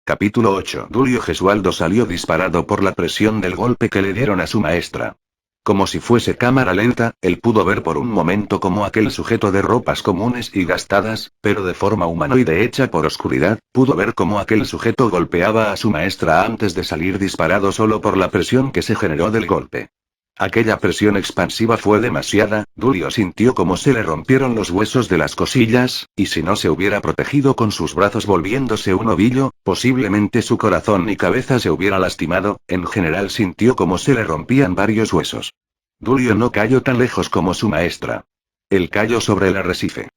Capítulo 8. Dulio Gesualdo salió disparado por la presión del golpe que le dieron a su maestra. Como si fuese cámara lenta, él pudo ver por un momento como aquel sujeto de ropas comunes y gastadas, pero de forma humanoide hecha por oscuridad, pudo ver cómo aquel sujeto golpeaba a su maestra antes de salir disparado solo por la presión que se generó del golpe. Aquella presión expansiva fue demasiada, Dulio sintió como se le rompieron los huesos de las costillas, y si no se hubiera protegido con sus brazos volviéndose un ovillo, posiblemente su corazón y cabeza se hubiera lastimado, en general sintió como se le rompían varios huesos. Dulio no cayó tan lejos como su maestra. Él cayó sobre el arrecife.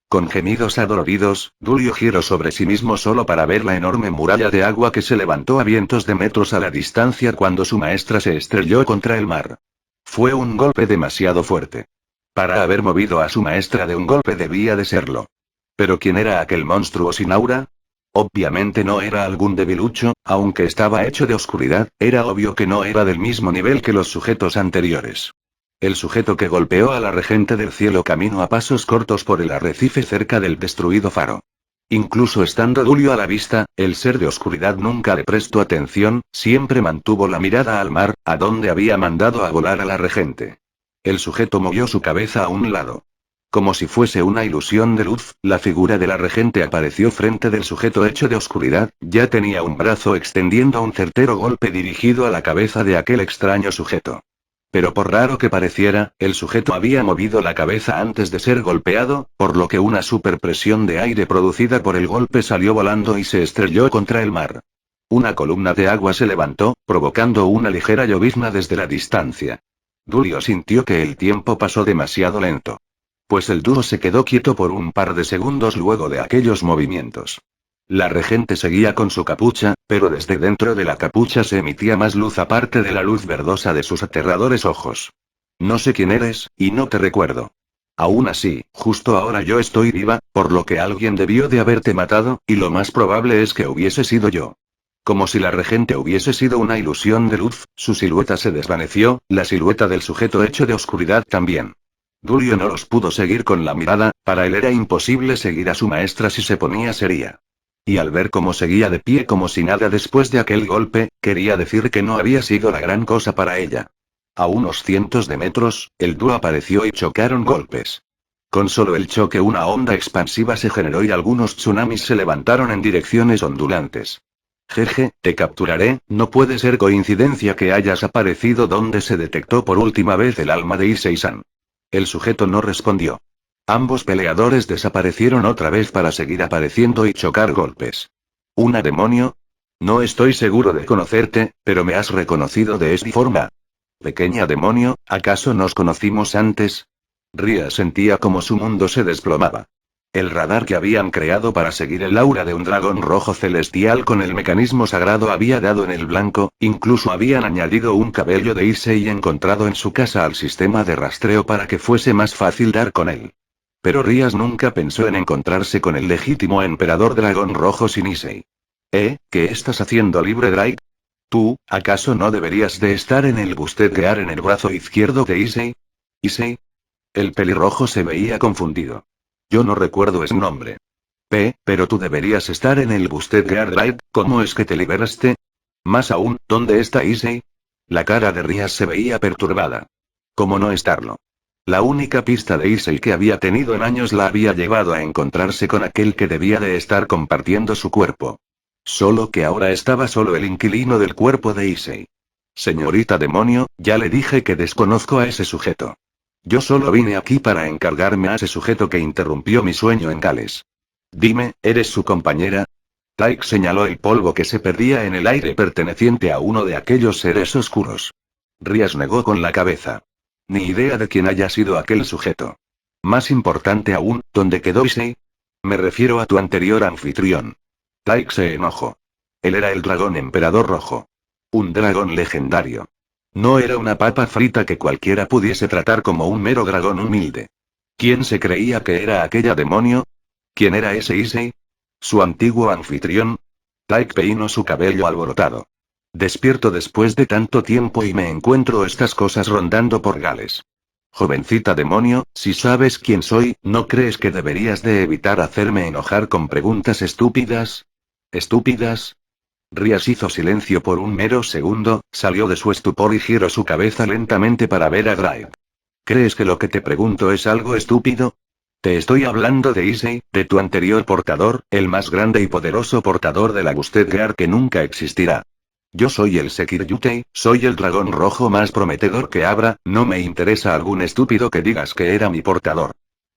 Con gemidos adoloridos, Dulio giró sobre sí mismo solo para ver la enorme muralla de agua que se levantó a vientos de metros a la distancia cuando su maestra se estrelló contra el mar. Fue un golpe demasiado fuerte. Para haber movido a su maestra de un golpe debía de serlo. ¿Pero quién era aquel monstruo sin aura? Obviamente no era algún debilucho, aunque estaba hecho de oscuridad, era obvio que no era del mismo nivel que los sujetos anteriores. El sujeto que golpeó a la regente del cielo caminó a pasos cortos por el arrecife cerca del destruido faro. Incluso estando Dulio a la vista, el ser de oscuridad nunca le prestó atención, siempre mantuvo la mirada al mar, a donde había mandado a volar a la regente. El sujeto movió su cabeza a un lado. Como si fuese una ilusión de luz, la figura de la regente apareció frente del sujeto hecho de oscuridad, ya tenía un brazo extendiendo un certero golpe dirigido a la cabeza de aquel extraño sujeto. Pero por raro que pareciera, el sujeto había movido la cabeza antes de ser golpeado, por lo que una superpresión de aire producida por el golpe salió volando y se estrelló contra el mar. Una columna de agua se levantó, provocando una ligera llovizna desde la distancia. Dulio sintió que el tiempo pasó demasiado lento. Pues el dúo se quedó quieto por un par de segundos luego de aquellos movimientos. La regente seguía con su capucha, pero desde dentro de la capucha se emitía más luz aparte de la luz verdosa de sus aterradores ojos. No sé quién eres, y no te recuerdo. Aún así, justo ahora yo estoy viva, por lo que alguien debió de haberte matado, y lo más probable es que hubiese sido yo. Como si la regente hubiese sido una ilusión de luz, su silueta se desvaneció, la silueta del sujeto hecho de oscuridad también. Dulio no los pudo seguir con la mirada, para él era imposible seguir a su maestra si se ponía seria. Y al ver cómo seguía de pie como si nada después de aquel golpe, quería decir que no había sido la gran cosa para ella. A unos cientos de metros, el dúo apareció y chocaron golpes. Con solo el choque una onda expansiva se generó y algunos tsunamis se levantaron en direcciones ondulantes. Jeje, te capturaré, no puede ser coincidencia que hayas aparecido donde se detectó por última vez el alma de Issei-san. El sujeto no respondió. Ambos peleadores desaparecieron otra vez para seguir apareciendo y chocar golpes. ¿Una demonio? No estoy seguro de conocerte, pero me has reconocido de esta forma. Pequeña demonio, ¿acaso nos conocimos antes? Ria sentía como su mundo se desplomaba. El radar que habían creado para seguir el aura de un dragón rojo celestial con el mecanismo sagrado había dado en el blanco, incluso habían añadido un cabello de Issei encontrado en su casa al sistema de rastreo para que fuese más fácil dar con él. Pero Rías nunca pensó en encontrarse con el legítimo emperador dragón rojo sin Issei. ¿Qué estás haciendo, Libre Drake? ¿Tú, acaso no deberías de estar en el Busted-Gear en el brazo izquierdo de Issei? ¿Issei? El pelirrojo se veía confundido. Yo no recuerdo ese nombre. Pero tú deberías estar en el Busted-Gear Drive, ¿cómo es que te liberaste? Más aún, ¿dónde está Issei? La cara de Rías se veía perturbada. ¿Cómo no estarlo? La única pista de Issei que había tenido en años la había llevado a encontrarse con aquel que debía de estar compartiendo su cuerpo. Solo que ahora estaba solo el inquilino del cuerpo de Issei. Señorita demonio, ya le dije que desconozco a ese sujeto. Yo solo vine aquí para encargarme a ese sujeto que interrumpió mi sueño en Gales. Dime, ¿eres su compañera? Tyke señaló el polvo que se perdía en el aire perteneciente a uno de aquellos seres oscuros. Rías negó con la cabeza. Ni idea de quién haya sido aquel sujeto. Más importante aún, ¿dónde quedó Issei? Me refiero a tu anterior anfitrión. Tyke se enojó. Él era el dragón emperador rojo. Un dragón legendario. No era una papa frita que cualquiera pudiese tratar como un mero dragón humilde. ¿Quién se creía que era aquella demonio? ¿Quién era ese Issei? ¿Su antiguo anfitrión? Tyke peinó su cabello alborotado. Despierto después de tanto tiempo y me encuentro estas cosas rondando por Gales. Jovencita demonio, si sabes quién soy, ¿no crees que deberías de evitar hacerme enojar con preguntas estúpidas? ¿Estúpidas? Rías hizo silencio por un mero segundo, salió de su estupor y giró su cabeza lentamente para ver a Drake. ¿Crees que lo que te pregunto es algo estúpido? Te estoy hablando de Issei, de tu anterior portador, el más grande y poderoso portador de la Gusted Gear que nunca existirá. Yo soy el Sekiryutei, soy el dragón rojo más prometedor que habrá, no me interesa algún estúpido que digas que era mi portador.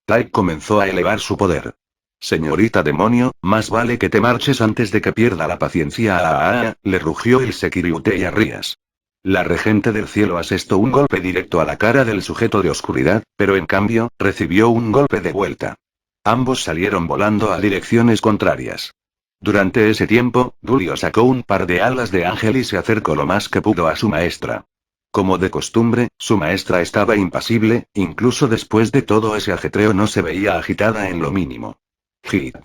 Drake comenzó a elevar su poder. Señorita demonio, más vale que te marches antes de que pierda la paciencia. Le rugió el Sekiryutei a Rías. La regente del cielo asestó un golpe directo a la cara del sujeto de oscuridad, pero en cambio, recibió un golpe de vuelta. Ambos salieron volando a direcciones contrarias. Durante ese tiempo, Dulio sacó un par de alas de ángel y se acercó lo más que pudo a su maestra. Como de costumbre, su maestra estaba impasible, incluso después de todo ese ajetreo no se veía agitada en lo mínimo. Hit.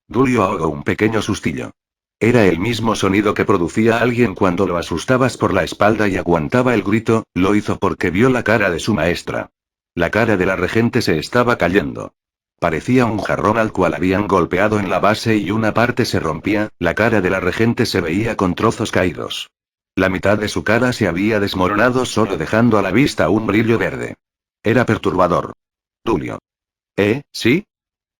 Dulio ahogó un pequeño sustillo. Era el mismo sonido que producía alguien cuando lo asustabas por la espalda y aguantaba el grito, lo hizo porque vio la cara de su maestra. La cara de la regente se estaba cayendo. Parecía un jarrón al cual habían golpeado en la base y una parte se rompía, la cara de la regente se veía con trozos caídos. La mitad de su cara se había desmoronado solo dejando a la vista un brillo verde. Era perturbador. Dulio. ¿Sí?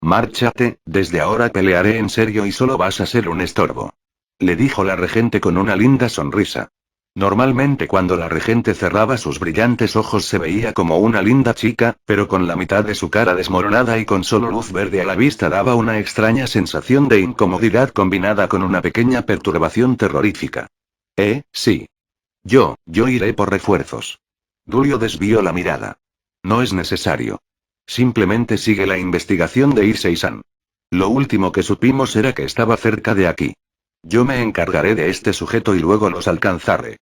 Márchate, desde ahora pelearé en serio y solo vas a ser un estorbo. Le dijo la regente con una linda sonrisa. Normalmente cuando la regente cerraba sus brillantes ojos se veía como una linda chica, pero con la mitad de su cara desmoronada y con solo luz verde a la vista daba una extraña sensación de incomodidad combinada con una pequeña perturbación terrorífica. Sí. Yo iré por refuerzos. Dulio desvió la mirada. No es necesario. Simplemente sigue la investigación de Issei-san. Lo último que supimos era que estaba cerca de aquí. Yo me encargaré de este sujeto y luego los alcanzaré.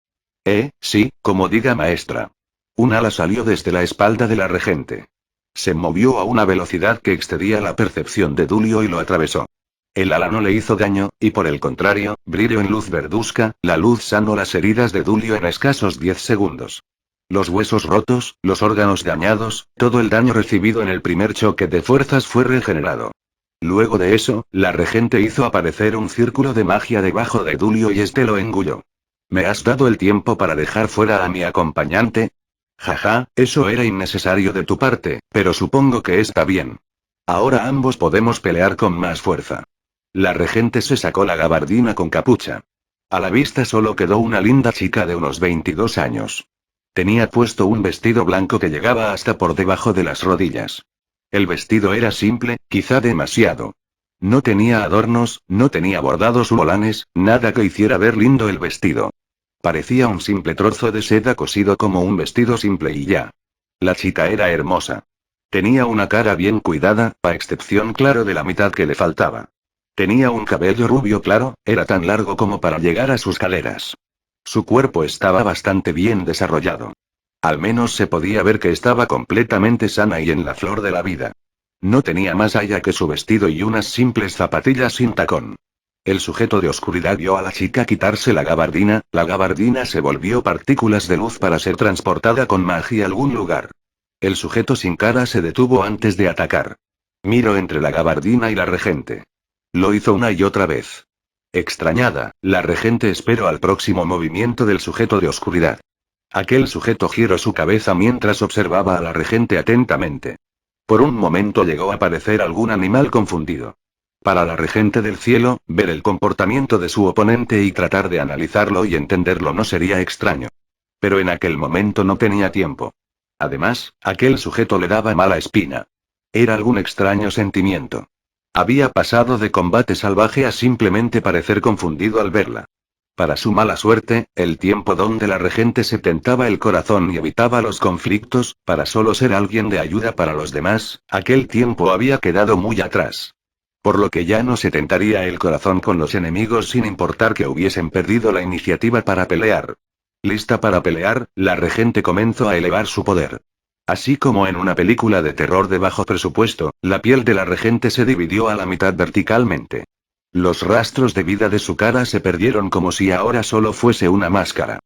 Sí, como diga maestra. Un ala salió desde la espalda de la regente. Se movió a una velocidad que excedía la percepción de Dulio y lo atravesó. El ala no le hizo daño, y por el contrario, brilló en luz verduzca, la luz sanó las heridas de Dulio en escasos 10 segundos. Los huesos rotos, los órganos dañados, todo el daño recibido en el primer choque de fuerzas fue regenerado. Luego de eso, la regente hizo aparecer un círculo de magia debajo de Dulio y este lo engulló. ¿Me has dado el tiempo para dejar fuera a mi acompañante? Jaja, eso era innecesario de tu parte, pero supongo que está bien. Ahora ambos podemos pelear con más fuerza. La regente se sacó la gabardina con capucha. A la vista solo quedó una linda chica de unos 22 años. Tenía puesto un vestido blanco que llegaba hasta por debajo de las rodillas. El vestido era simple, quizá demasiado. No tenía adornos, no tenía bordados u volanes, nada que hiciera ver lindo el vestido. Parecía un simple trozo de seda cosido como un vestido simple y ya. La chica era hermosa. Tenía una cara bien cuidada, a excepción claro de la mitad que le faltaba. Tenía un cabello rubio claro, era tan largo como para llegar a sus caderas. Su cuerpo estaba bastante bien desarrollado. Al menos se podía ver que estaba completamente sana y en la flor de la vida. No tenía más allá que su vestido y unas simples zapatillas sin tacón. El sujeto de oscuridad vio a la chica quitarse la gabardina se volvió partículas de luz para ser transportada con magia a algún lugar. El sujeto sin cara se detuvo antes de atacar. Miró entre la gabardina y la regente. Lo hizo una y otra vez. Extrañada, la regente esperó al próximo movimiento del sujeto de oscuridad. Aquel sujeto giró su cabeza mientras observaba a la regente atentamente. Por un momento llegó a parecer algún animal confundido. Para la regente del cielo, ver el comportamiento de su oponente y tratar de analizarlo y entenderlo no sería extraño. Pero en aquel momento no tenía tiempo. Además, aquel sujeto le daba mala espina. Era algún extraño sentimiento. Había pasado de combate salvaje a simplemente parecer confundido al verla. Para su mala suerte, el tiempo donde la regente se tentaba el corazón y evitaba los conflictos, para solo ser alguien de ayuda para los demás, aquel tiempo había quedado muy atrás. Por lo que ya no se tentaría el corazón con los enemigos sin importar que hubiesen perdido la iniciativa para pelear. Lista para pelear, la regente comenzó a elevar su poder. Así como en una película de terror de bajo presupuesto, la piel de la regente se dividió a la mitad verticalmente. Los rastros de vida de su cara se perdieron como si ahora solo fuese una máscara.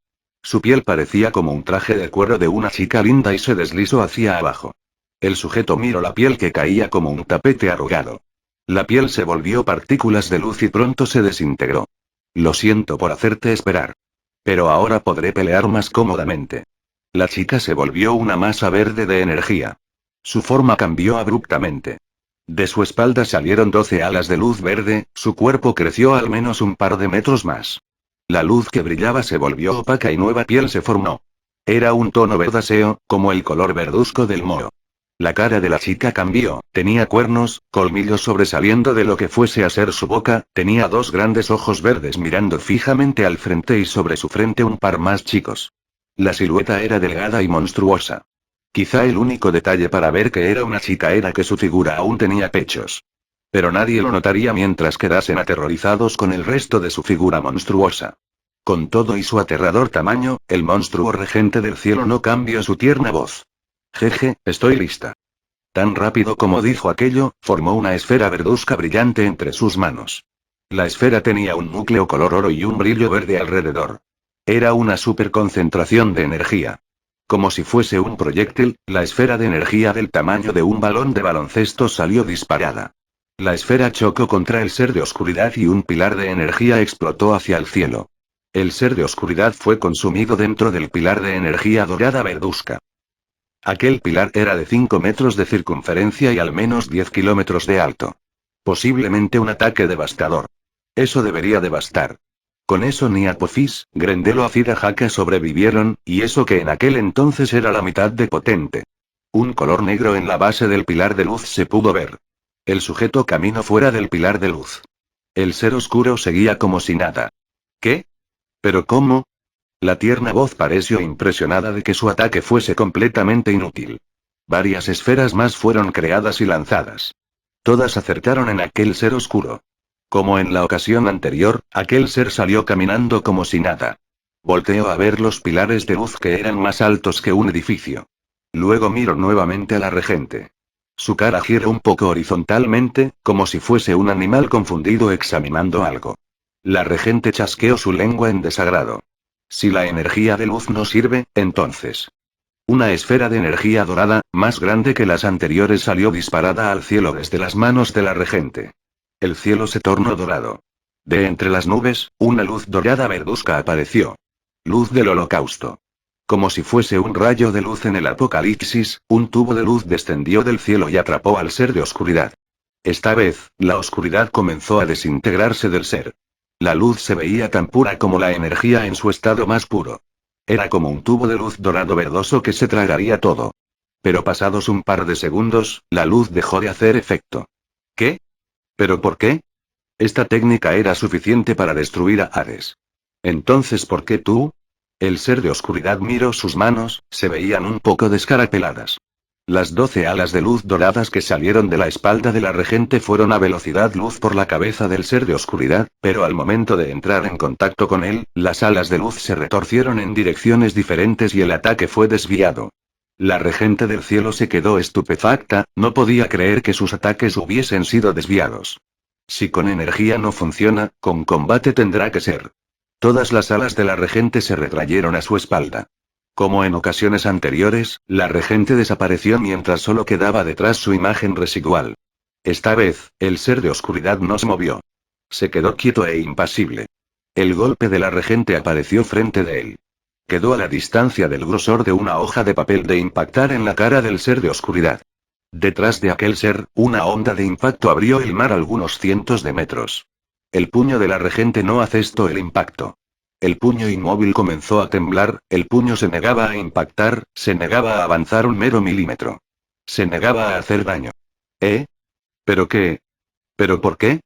Su piel parecía como un traje de cuero de una chica linda y se deslizó hacia abajo. El sujeto miró la piel que caía como un tapete arrugado. La piel se volvió partículas de luz y pronto se desintegró. Lo siento por hacerte esperar. Pero ahora podré pelear más cómodamente. La chica se volvió una masa verde de energía. Su forma cambió abruptamente. De su espalda salieron 12 alas de luz verde, su cuerpo creció al menos un par de metros más. La luz que brillaba se volvió opaca y nueva piel se formó. Era un tono verdáceo, como el color verduzco del moho. La cara de la chica cambió, tenía cuernos, colmillos sobresaliendo de lo que fuese a ser su boca, tenía dos grandes ojos verdes mirando fijamente al frente y sobre su frente un par más chicos. La silueta era delgada y monstruosa. Quizá el único detalle para ver que era una chica era que su figura aún tenía pechos. Pero nadie lo notaría mientras quedasen aterrorizados con el resto de su figura monstruosa. Con todo y su aterrador tamaño, el monstruo regente del cielo no cambió su tierna voz. Jeje, estoy lista. Tan rápido como dijo aquello, formó una esfera verduzca brillante entre sus manos. La esfera tenía un núcleo color oro y un brillo verde alrededor. Era una superconcentración de energía. Como si fuese un proyectil, la esfera de energía del tamaño de un balón de baloncesto salió disparada. La esfera chocó contra el ser de oscuridad y un pilar de energía explotó hacia el cielo. El ser de oscuridad fue consumido dentro del pilar de energía dorada verduzca. Aquel pilar era de 5 metros de circunferencia y al menos 10 kilómetros de alto. Posiblemente un ataque devastador. Eso debería devastar. Con eso ni Apophis, Grendel o Azir Ahaka sobrevivieron, y eso que en aquel entonces era la mitad de potente. Un color negro en la base del pilar de luz se pudo ver. El sujeto caminó fuera del pilar de luz. El ser oscuro seguía como si nada. ¿Qué? ¿Pero cómo? La tierna voz pareció impresionada de que su ataque fuese completamente inútil. Varias esferas más fueron creadas y lanzadas. Todas acertaron en aquel ser oscuro. Como en la ocasión anterior, aquel ser salió caminando como si nada. Volteó a ver los pilares de luz que eran más altos que un edificio. Luego miró nuevamente a la regente. Su cara giró un poco horizontalmente, como si fuese un animal confundido examinando algo. La regente chasqueó su lengua en desagrado. Si la energía de luz no sirve, entonces. Una esfera de energía dorada, más grande que las anteriores, salió disparada al cielo desde las manos de la regente. El cielo se tornó dorado. De entre las nubes, una luz dorada verduzca apareció. Luz del holocausto. Como si fuese un rayo de luz en el apocalipsis, un tubo de luz descendió del cielo y atrapó al ser de oscuridad. Esta vez, la oscuridad comenzó a desintegrarse del ser. La luz se veía tan pura como la energía en su estado más puro. Era como un tubo de luz dorado verdoso que se tragaría todo. Pero pasados un par de segundos, la luz dejó de hacer efecto. ¿Qué? ¿Pero por qué? Esta técnica era suficiente para destruir a Hades. Entonces, ¿por qué tú? El ser de oscuridad miró sus manos, se veían un poco descarapeladas. Las 12 alas de luz doradas que salieron de la espalda de la regente fueron a velocidad luz por la cabeza del ser de oscuridad, pero al momento de entrar en contacto con él, las alas de luz se retorcieron en direcciones diferentes y el ataque fue desviado. La regente del cielo se quedó estupefacta, no podía creer que sus ataques hubiesen sido desviados. Si con energía no funciona, con combate tendrá que ser. Todas las alas de la regente se retrayeron a su espalda. Como en ocasiones anteriores, la regente desapareció mientras solo quedaba detrás su imagen residual. Esta vez, el ser de oscuridad no se movió. Se quedó quieto e impasible. El golpe de la regente apareció frente de él. Quedó a la distancia del grosor de una hoja de papel de impactar en la cara del ser de oscuridad. Detrás de aquel ser, una onda de impacto abrió el mar algunos cientos de metros. El puño de la regente no asestó el impacto. El puño inmóvil comenzó a temblar, el puño se negaba a impactar, se negaba a avanzar un mero milímetro. Se negaba a hacer daño. ¿Eh? ¿Pero qué? ¿Pero por qué?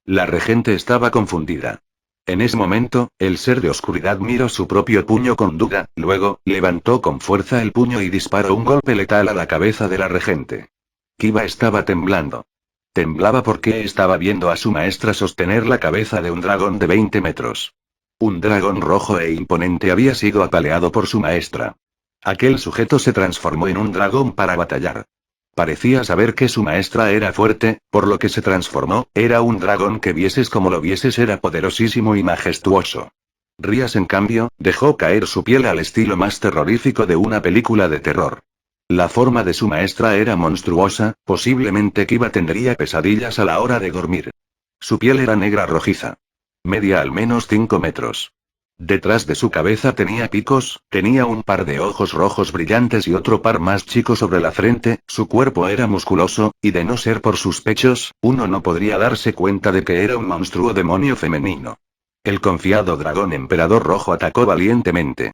La regente estaba confundida. En ese momento, el ser de oscuridad miró su propio puño con duda, luego, levantó con fuerza el puño y disparó un golpe letal a la cabeza de la regente. Kiba estaba temblando. Temblaba porque estaba viendo a su maestra sostener la cabeza de un dragón de 20 metros. Un dragón rojo e imponente había sido apaleado por su maestra. Aquel sujeto se transformó en un dragón para batallar. Parecía saber que su maestra era fuerte, por lo que se transformó, era un dragón que vieses como lo vieses era poderosísimo y majestuoso. Rías, en cambio, dejó caer su piel al estilo más terrorífico de una película de terror. La forma de su maestra era monstruosa, posiblemente Kiba tendría pesadillas a la hora de dormir. Su piel era negra rojiza. Media al menos 5 metros. Detrás de su cabeza tenía picos, tenía un par de ojos rojos brillantes y otro par más chico sobre la frente, su cuerpo era musculoso, y de no ser por sus pechos, uno no podría darse cuenta de que era un monstruo demonio femenino. El confiado dragón emperador rojo atacó valientemente.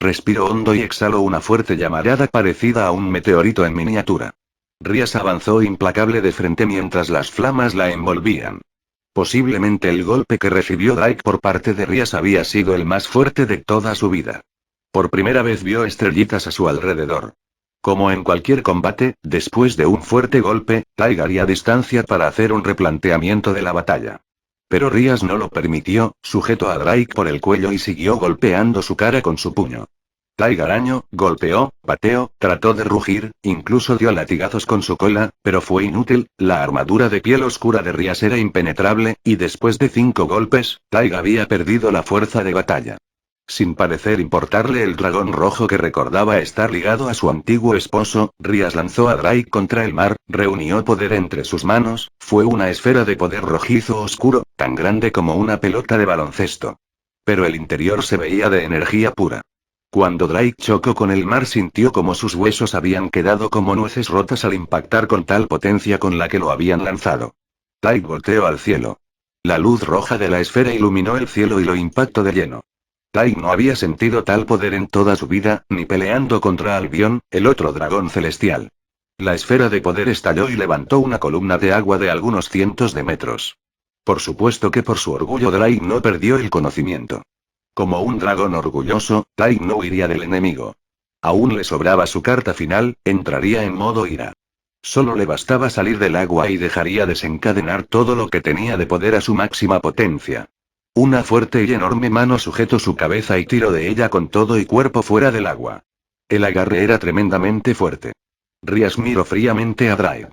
Respiró hondo y exhaló una fuerte llamarada parecida a un meteorito en miniatura. Rías avanzó implacable de frente mientras las flamas la envolvían. Posiblemente el golpe que recibió Drake por parte de Rías había sido el más fuerte de toda su vida. Por primera vez vio estrellitas a su alrededor. Como en cualquier combate, después de un fuerte golpe, Tyg haría distancia para hacer un replanteamiento de la batalla. Pero Rías no lo permitió, sujetó a Drake por el cuello y siguió golpeando su cara con su puño. Tyg arañó, golpeó, pateó, trató de rugir, incluso dio latigazos con su cola, pero fue inútil, la armadura de piel oscura de Rías era impenetrable, y después de 5 golpes, Tyg había perdido la fuerza de batalla. Sin parecer importarle el dragón rojo que recordaba estar ligado a su antiguo esposo, Rías lanzó a Drake contra el mar, reunió poder entre sus manos, fue una esfera de poder rojizo oscuro, tan grande como una pelota de baloncesto. Pero el interior se veía de energía pura. Cuando Drake chocó con el mar sintió como sus huesos habían quedado como nueces rotas al impactar con tal potencia con la que lo habían lanzado. Tyg volteó al cielo. La luz roja de la esfera iluminó el cielo y lo impactó de lleno. Tyg no había sentido tal poder en toda su vida, ni peleando contra Albion, el otro dragón celestial. La esfera de poder estalló y levantó una columna de agua de algunos cientos de metros. Por supuesto que por su orgullo Drake no perdió el conocimiento. Como un dragón orgulloso, Tyg no huiría del enemigo. Aún le sobraba su carta final, entraría en modo ira. Solo le bastaba salir del agua y dejaría desencadenar todo lo que tenía de poder a su máxima potencia. Una fuerte y enorme mano sujetó su cabeza y tiró de ella con todo y cuerpo fuera del agua. El agarre era tremendamente fuerte. Rías miró fríamente a Drake.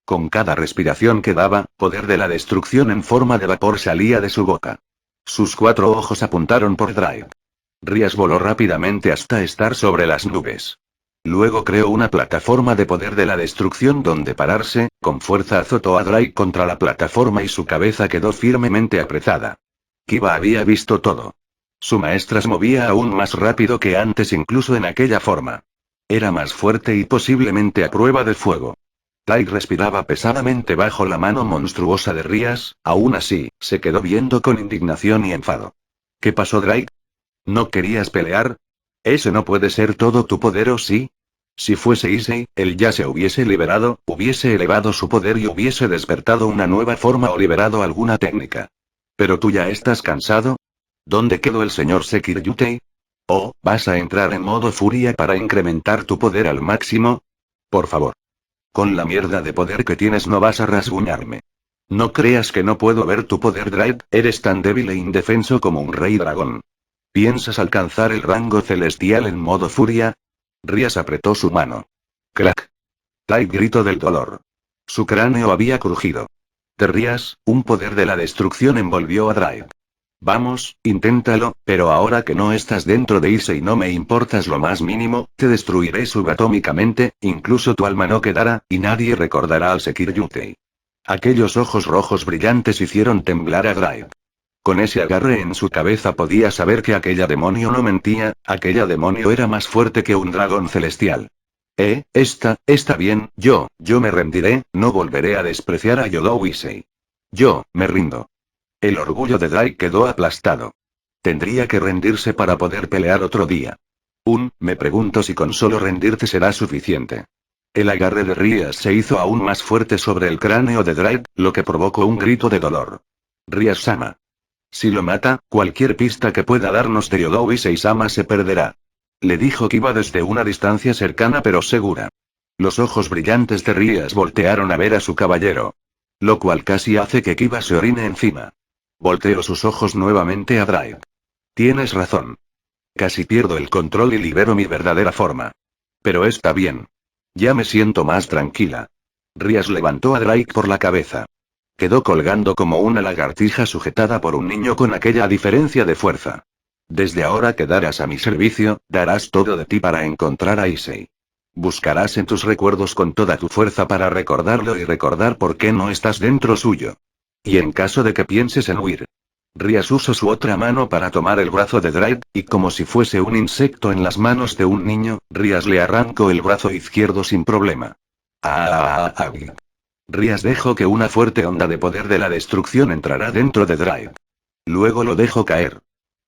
Con cada respiración que daba, poder de la destrucción en forma de vapor salía de su boca. Sus 4 ojos apuntaron por Drake. Rías voló rápidamente hasta estar sobre las nubes. Luego creó una plataforma de poder de la destrucción donde pararse, con fuerza azotó a Drake contra la plataforma y su cabeza quedó firmemente apretada. Kiba había visto todo. Su maestra se movía aún más rápido que antes incluso en aquella forma. Era más fuerte y posiblemente a prueba de fuego. Tyg respiraba pesadamente bajo la mano monstruosa de Rías, aún así, se quedó viendo con indignación y enfado. ¿Qué pasó, Drake? ¿No querías pelear? ¿Ese no puede ser todo tu poder o sí? Si fuese Issei, él ya se hubiese liberado, hubiese elevado su poder y hubiese despertado una nueva forma o liberado alguna técnica. ¿Pero tú ya estás cansado? ¿Dónde quedó el señor Sekiryutei? ¿O, vas a entrar en modo furia para incrementar tu poder al máximo? Por favor. Con la mierda de poder que tienes no vas a rasguñarme. No creas que no puedo ver tu poder, Drake, eres tan débil e indefenso como un rey dragón. ¿Piensas alcanzar el rango celestial en modo furia? Rías apretó su mano. Crack. Tyg gritó del dolor. Su cráneo había crujido. Te rías, un poder de la destrucción envolvió a Drake. Vamos, inténtalo, pero ahora que no estás dentro de Issei y no me importas lo más mínimo, te destruiré subatómicamente, incluso tu alma no quedará, y nadie recordará al Sekiryutei. Aquellos ojos rojos brillantes hicieron temblar a Drake. Con ese agarre en su cabeza podía saber que aquella demonio no mentía, aquella demonio era más fuerte que un dragón celestial. Está bien, yo me rendiré, no volveré a despreciar a Yodou Issei. Yo, me rindo. El orgullo de Drake quedó aplastado. Tendría que rendirse para poder pelear otro día. Me pregunto si con solo rendirte será suficiente. El agarre de Rías se hizo aún más fuerte sobre el cráneo de Drake, lo que provocó un grito de dolor. Rías-sama. Si lo mata, cualquier pista que pueda darnos de Yodou Issei-sama se perderá. Le dijo Kiba desde una distancia cercana pero segura. Los ojos brillantes de Rías voltearon a ver a su caballero. Lo cual casi hace que Kiba se orine encima. Volteó sus ojos nuevamente a Drake. Tienes razón. Casi pierdo el control y libero mi verdadera forma. Pero está bien. Ya me siento más tranquila. Rías levantó a Drake por la cabeza. Quedó colgando como una lagartija sujetada por un niño con aquella diferencia de fuerza. Desde ahora quedarás a mi servicio, darás todo de ti para encontrar a Issei. Buscarás en tus recuerdos con toda tu fuerza para recordarlo y recordar por qué no estás dentro suyo. Y en caso de que pienses en huir. Rías usó su otra mano para tomar el brazo de Drake, y como si fuese un insecto en las manos de un niño, Rías le arrancó el brazo izquierdo sin problema. Rías dejó que una fuerte onda de poder de la destrucción entrara dentro de Drake. Luego lo dejó caer.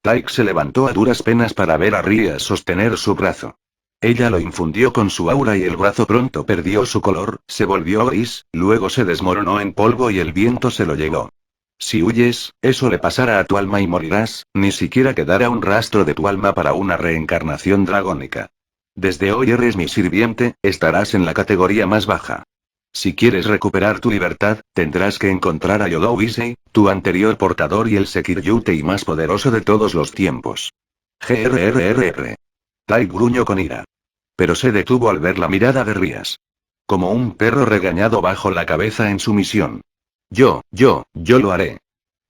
Drake se levantó a duras penas para ver a Rías sostener su brazo. Ella lo infundió con su aura y el brazo pronto perdió su color, se volvió gris, luego se desmoronó en polvo y el viento se lo llevó. Si huyes, eso le pasará a tu alma y morirás, ni siquiera quedará un rastro de tu alma para una reencarnación dragónica. Desde hoy eres mi sirviente, estarás en la categoría más baja. Si quieres recuperar tu libertad, tendrás que encontrar a Yodou Issei, tu anterior portador y el Sekiryutei más poderoso de todos los tiempos. Grrrr. Tai gruñó con ira. Pero se detuvo al ver la mirada de Rías. Como un perro regañado bajó la cabeza en sumisión. Yo lo haré.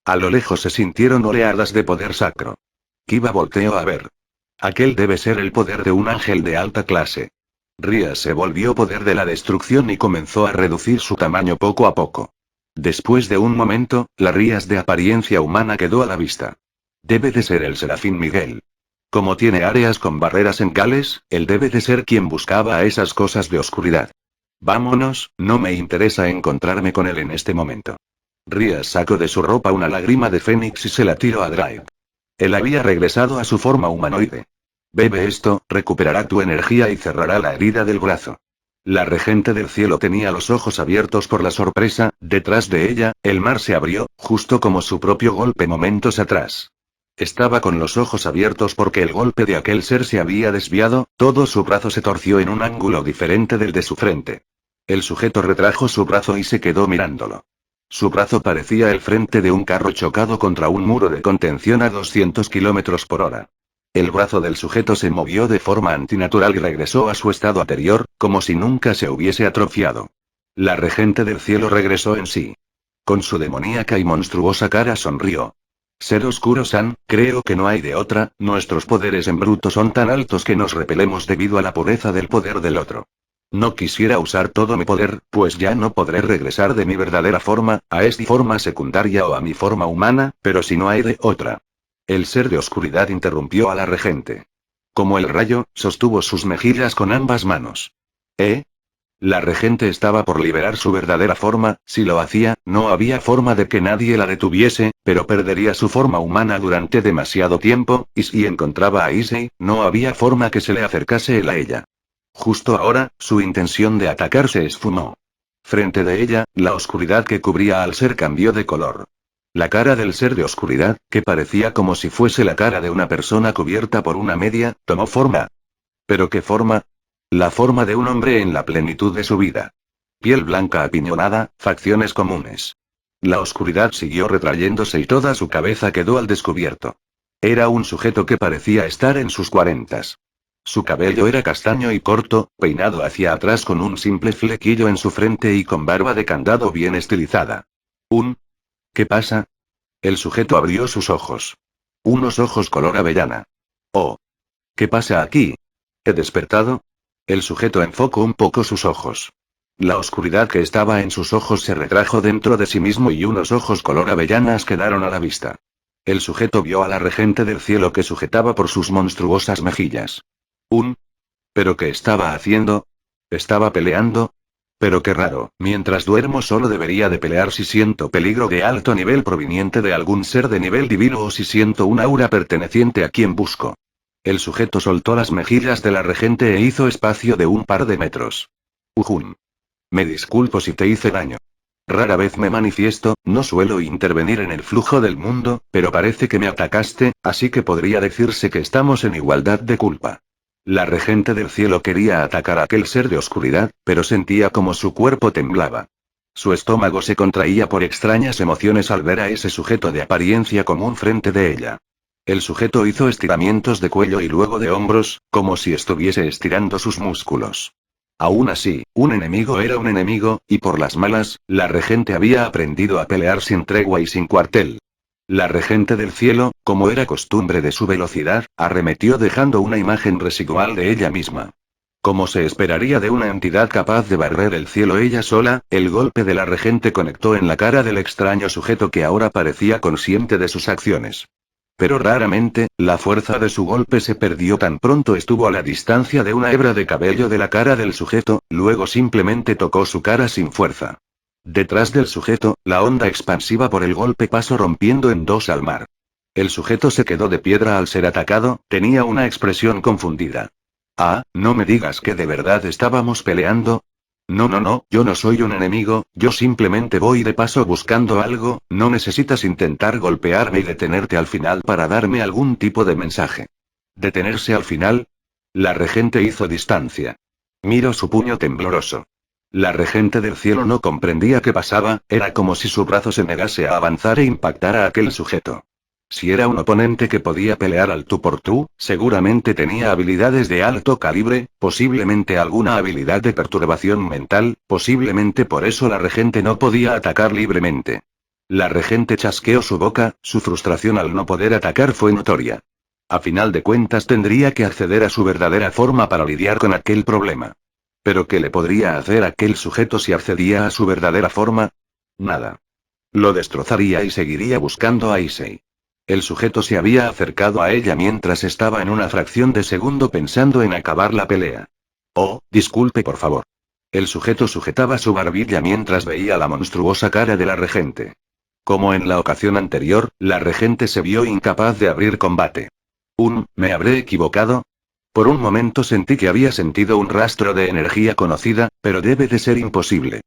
A lo lejos se sintieron oleadas de poder sacro. Kiba volteó a ver. Aquel debe ser el poder de un ángel de alta clase. Rías se volvió poder de la destrucción y comenzó a reducir su tamaño poco a poco. Después de un momento, la Rías de apariencia humana quedó a la vista. Debe de ser el Serafín Miguel. Como tiene áreas con barreras en Gales, él debe de ser quien buscaba a esas cosas de oscuridad. Vámonos, no me interesa encontrarme con él en este momento. Rías sacó de su ropa una lágrima de fénix y se la tiró a Drake. Él había regresado a su forma humanoide. Bebe esto, recuperará tu energía y cerrará la herida del brazo. La regente del cielo tenía los ojos abiertos por la sorpresa, detrás de ella, el mar se abrió, justo como su propio golpe momentos atrás. Estaba con los ojos abiertos porque el golpe de aquel ser se había desviado, todo su brazo se torció en un ángulo diferente del de su frente. El sujeto retrajo su brazo y se quedó mirándolo. Su brazo parecía el frente de un carro chocado contra un muro de contención a 200 km por hora. El brazo del sujeto se movió de forma antinatural y regresó a su estado anterior, como si nunca se hubiese atrofiado. La regente del cielo regresó en sí. Con su demoníaca y monstruosa cara sonrió. Ser oscuro-san, creo que no hay de otra, nuestros poderes en bruto son tan altos que nos repelemos debido a la pureza del poder del otro. No quisiera usar todo mi poder, pues ya no podré regresar de mi verdadera forma, a esta forma secundaria o a mi forma humana, pero si no hay de otra. El ser de oscuridad interrumpió a la regente. Como el rayo, sostuvo sus mejillas con ambas manos. La regente estaba por liberar su verdadera forma, si lo hacía, no había forma de que nadie la detuviese, pero perdería su forma humana durante demasiado tiempo, y si encontraba a Issei, no había forma que se le acercase él a ella. Justo ahora, su intención de atacar se esfumó. Frente de ella, la oscuridad que cubría al ser cambió de color. La cara del ser de oscuridad, que parecía como si fuese la cara de una persona cubierta por una media, tomó forma. ¿Pero qué forma? La forma de un hombre en la plenitud de su vida. Piel blanca apiñonada, facciones comunes. La oscuridad siguió retrayéndose y toda su cabeza quedó al descubierto. Era un sujeto que parecía estar en sus 40s. Su cabello era castaño y corto, peinado hacia atrás con un simple flequillo en su frente y con barba de candado bien estilizada. ¿Qué pasa? El sujeto abrió sus ojos. Unos ojos color avellana. Oh. ¿Qué pasa aquí? ¿He despertado? El sujeto enfocó un poco sus ojos. La oscuridad que estaba en sus ojos se retrajo dentro de sí mismo y unos ojos color avellanas quedaron a la vista. El sujeto vio a la regente del cielo que sujetaba por sus monstruosas mejillas. ¿Pero qué estaba haciendo? ¿Estaba peleando? Pero qué raro, mientras duermo solo debería de pelear si siento peligro de alto nivel proveniente de algún ser de nivel divino o si siento un aura perteneciente a quien busco. El sujeto soltó las mejillas de la regente e hizo espacio de un par de metros. Me disculpo si te hice daño. Rara vez me manifiesto, no suelo intervenir en el flujo del mundo, pero parece que me atacaste, así que podría decirse que estamos en igualdad de culpa. La regente del cielo quería atacar a aquel ser de oscuridad, pero sentía como su cuerpo temblaba. Su estómago se contraía por extrañas emociones al ver a ese sujeto de apariencia común frente de ella. El sujeto hizo estiramientos de cuello y luego de hombros, como si estuviese estirando sus músculos. Aún así, un enemigo era un enemigo, y por las malas, la regente había aprendido a pelear sin tregua y sin cuartel. La regente del cielo, como era costumbre de su velocidad, arremetió dejando una imagen residual de ella misma. Como se esperaría de una entidad capaz de barrer el cielo ella sola, el golpe de la regente conectó en la cara del extraño sujeto que ahora parecía consciente de sus acciones. Pero raramente, la fuerza de su golpe se perdió tan pronto estuvo a la distancia de una hebra de cabello de la cara del sujeto, luego simplemente tocó su cara sin fuerza. Detrás del sujeto, la onda expansiva por el golpe pasó rompiendo en dos al mar. El sujeto se quedó de piedra al ser atacado, tenía una expresión confundida. Ah, no me digas que de verdad estábamos peleando. No, no, no, yo no soy un enemigo, yo simplemente voy de paso buscando algo, no necesitas intentar golpearme y detenerte al final para darme algún tipo de mensaje. ¿Detenerse al final? La regente hizo distancia. Miró su puño tembloroso. La regente del cielo no comprendía qué pasaba, era como si su brazo se negase a avanzar e impactar a aquel sujeto. Si era un oponente que podía pelear al tú por tú, seguramente tenía habilidades de alto calibre, posiblemente alguna habilidad de perturbación mental, posiblemente por eso la regente no podía atacar libremente. La regente chasqueó su boca, su frustración al no poder atacar fue notoria. A final de cuentas tendría que acceder a su verdadera forma para lidiar con aquel problema. ¿Pero qué le podría hacer aquel sujeto si accedía a su verdadera forma? Nada. Lo destrozaría y seguiría buscando a Issei. El sujeto se había acercado a ella mientras estaba en una fracción de segundo pensando en acabar la pelea. Oh, disculpe por favor. El sujeto sujetaba su barbilla mientras veía la monstruosa cara de la regente. Como en la ocasión anterior, la regente se vio incapaz de abrir combate. ¿Me habré equivocado? Por un momento sentí que había sentido un rastro de energía conocida, pero debe de ser imposible.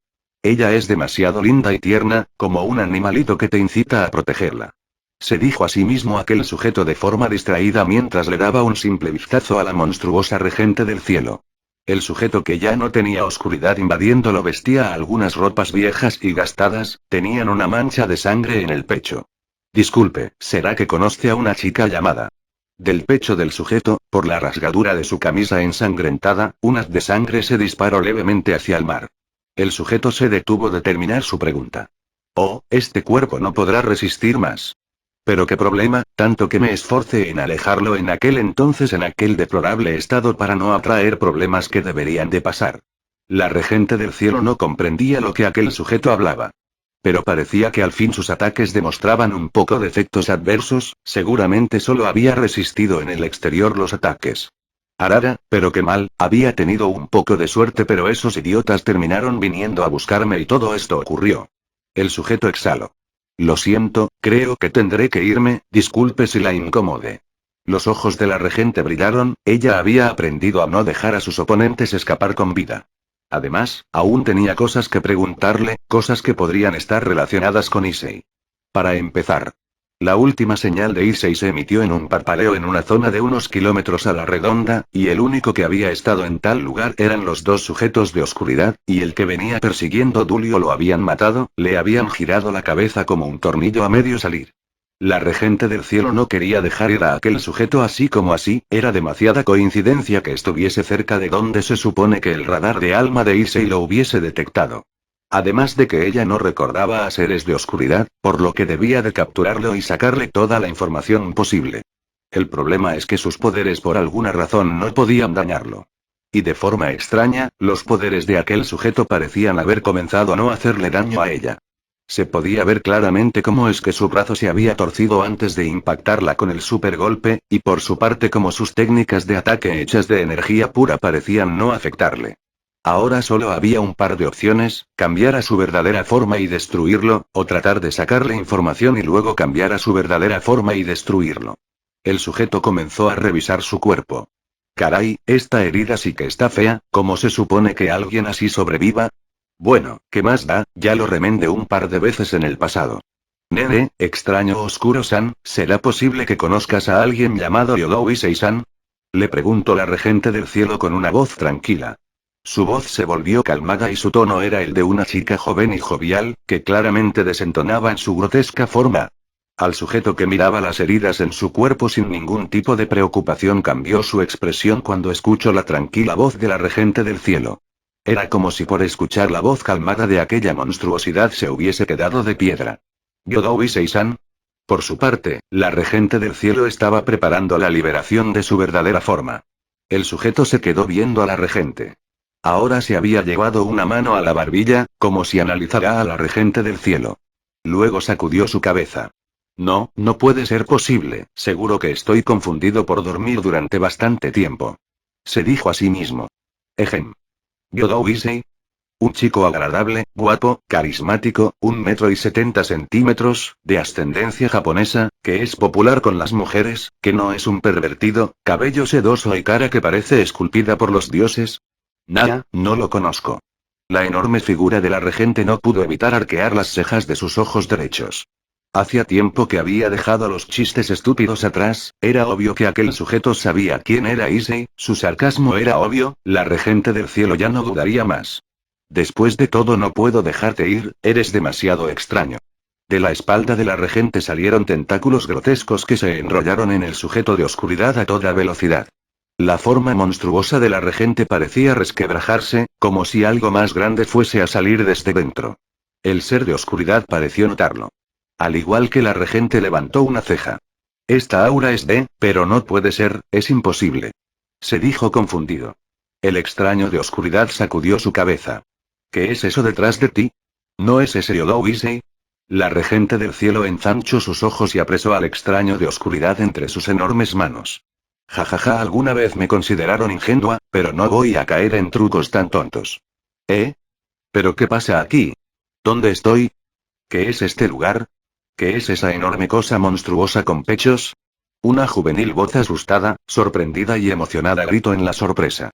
Ella es demasiado linda y tierna, como un animalito que te incita a protegerla. Se dijo a sí mismo aquel sujeto de forma distraída mientras le daba un simple vistazo a la monstruosa regente del cielo. El sujeto que ya no tenía oscuridad invadiéndolo vestía algunas ropas viejas y gastadas, tenían una mancha de sangre en el pecho. Disculpe, ¿será que conoce a una chica llamada? Del pecho del sujeto, por la rasgadura de su camisa ensangrentada, un haz de sangre se disparó levemente hacia el mar. El sujeto se detuvo de terminar su pregunta. Oh, este cuerpo no podrá resistir más. Pero qué problema, tanto que me esforcé en alejarlo en aquel deplorable estado para no atraer problemas que deberían de pasar. La regente del cielo no comprendía lo que aquel sujeto hablaba. Pero parecía que al fin sus ataques demostraban un poco de efectos adversos, seguramente solo había resistido en el exterior los ataques. Arara, pero qué mal, había tenido un poco de suerte pero esos idiotas terminaron viniendo a buscarme y todo esto ocurrió. El sujeto exhaló. Lo siento, creo que tendré que irme, disculpe si la incomode. Los ojos de la regente brillaron, ella había aprendido a no dejar a sus oponentes escapar con vida. Además, aún tenía cosas que preguntarle, cosas que podrían estar relacionadas con Issei. Para empezar, la última señal de Issei se emitió en un parpaleo en una zona de unos kilómetros a la redonda, y el único que había estado en tal lugar eran los dos sujetos de oscuridad, y el que venía persiguiendo Dulio lo habían matado, le habían girado la cabeza como un tornillo a medio salir. La regente del cielo no quería dejar ir a aquel sujeto así como así, era demasiada coincidencia que estuviese cerca de donde se supone que el radar de alma de Issei lo hubiese detectado. Además de que ella no recordaba a seres de oscuridad, por lo que debía de capturarlo y sacarle toda la información posible. El problema es que sus poderes por alguna razón no podían dañarlo. Y de forma extraña, los poderes de aquel sujeto parecían haber comenzado a no hacerle daño a ella. Se podía ver claramente cómo es que su brazo se había torcido antes de impactarla con el supergolpe, y por su parte cómo sus técnicas de ataque hechas de energía pura parecían no afectarle. Ahora solo había un par de opciones, cambiar a su verdadera forma y destruirlo, o tratar de sacarle información y luego cambiar a su verdadera forma y destruirlo. El sujeto comenzó a revisar su cuerpo. Caray, esta herida sí que está fea, ¿cómo se supone que alguien así sobreviva? Bueno, ¿qué más da? Ya lo remendé un par de veces en el pasado. Nene, extraño Oscuro-san, ¿será posible que conozcas a alguien llamado Yodou Issei-san? Le preguntó la regente del cielo con una voz tranquila. Su voz se volvió calmada y su tono era el de una chica joven y jovial, que claramente desentonaba en su grotesca forma. Al sujeto que miraba las heridas en su cuerpo sin ningún tipo de preocupación cambió su expresión cuando escuchó la tranquila voz de la regente del cielo. Era como si por escuchar la voz calmada de aquella monstruosidad se hubiese quedado de piedra. ¿Yodou Issei-san? Por su parte, la regente del cielo estaba preparando la liberación de su verdadera forma. El sujeto se quedó viendo a la regente. Ahora se había llevado una mano a la barbilla, como si analizara a la regente del cielo. Luego sacudió su cabeza. No, no puede ser posible, seguro que estoy confundido por dormir durante bastante tiempo. Se dijo a sí mismo. Ejem. Gyodou Issei. Un chico agradable, guapo, carismático, 1,70 m, de ascendencia japonesa, que es popular con las mujeres, que no es un pervertido, cabello sedoso y cara que parece esculpida por los dioses. Nada, no lo conozco. La enorme figura de la regente no pudo evitar arquear las cejas de sus ojos derechos. Hacía tiempo que había dejado los chistes estúpidos atrás, era obvio que aquel sujeto sabía quién era Issei, su sarcasmo era obvio, la regente del cielo ya no dudaría más. Después de todo no puedo dejarte ir, eres demasiado extraño. De la espalda de la regente salieron tentáculos grotescos que se enrollaron en el sujeto de oscuridad a toda velocidad. La forma monstruosa de la regente parecía resquebrajarse, como si algo más grande fuese a salir desde dentro. El ser de oscuridad pareció notarlo. Al igual que la regente levantó una ceja. Esta aura es pero no puede ser, es imposible. Se dijo confundido. El extraño de oscuridad sacudió su cabeza. ¿Qué es eso detrás de ti? ¿No es ese Gyodou Issei? La regente del cielo ensanchó sus ojos y apresó al extraño de oscuridad entre sus enormes manos. Jajaja, alguna vez me consideraron ingenua, pero no voy a caer en trucos tan tontos. ¿Eh? ¿Pero qué pasa aquí? ¿Dónde estoy? ¿Qué es este lugar? ¿Qué es esa enorme cosa monstruosa con pechos? Una juvenil voz asustada, sorprendida y emocionada gritó en la sorpresa.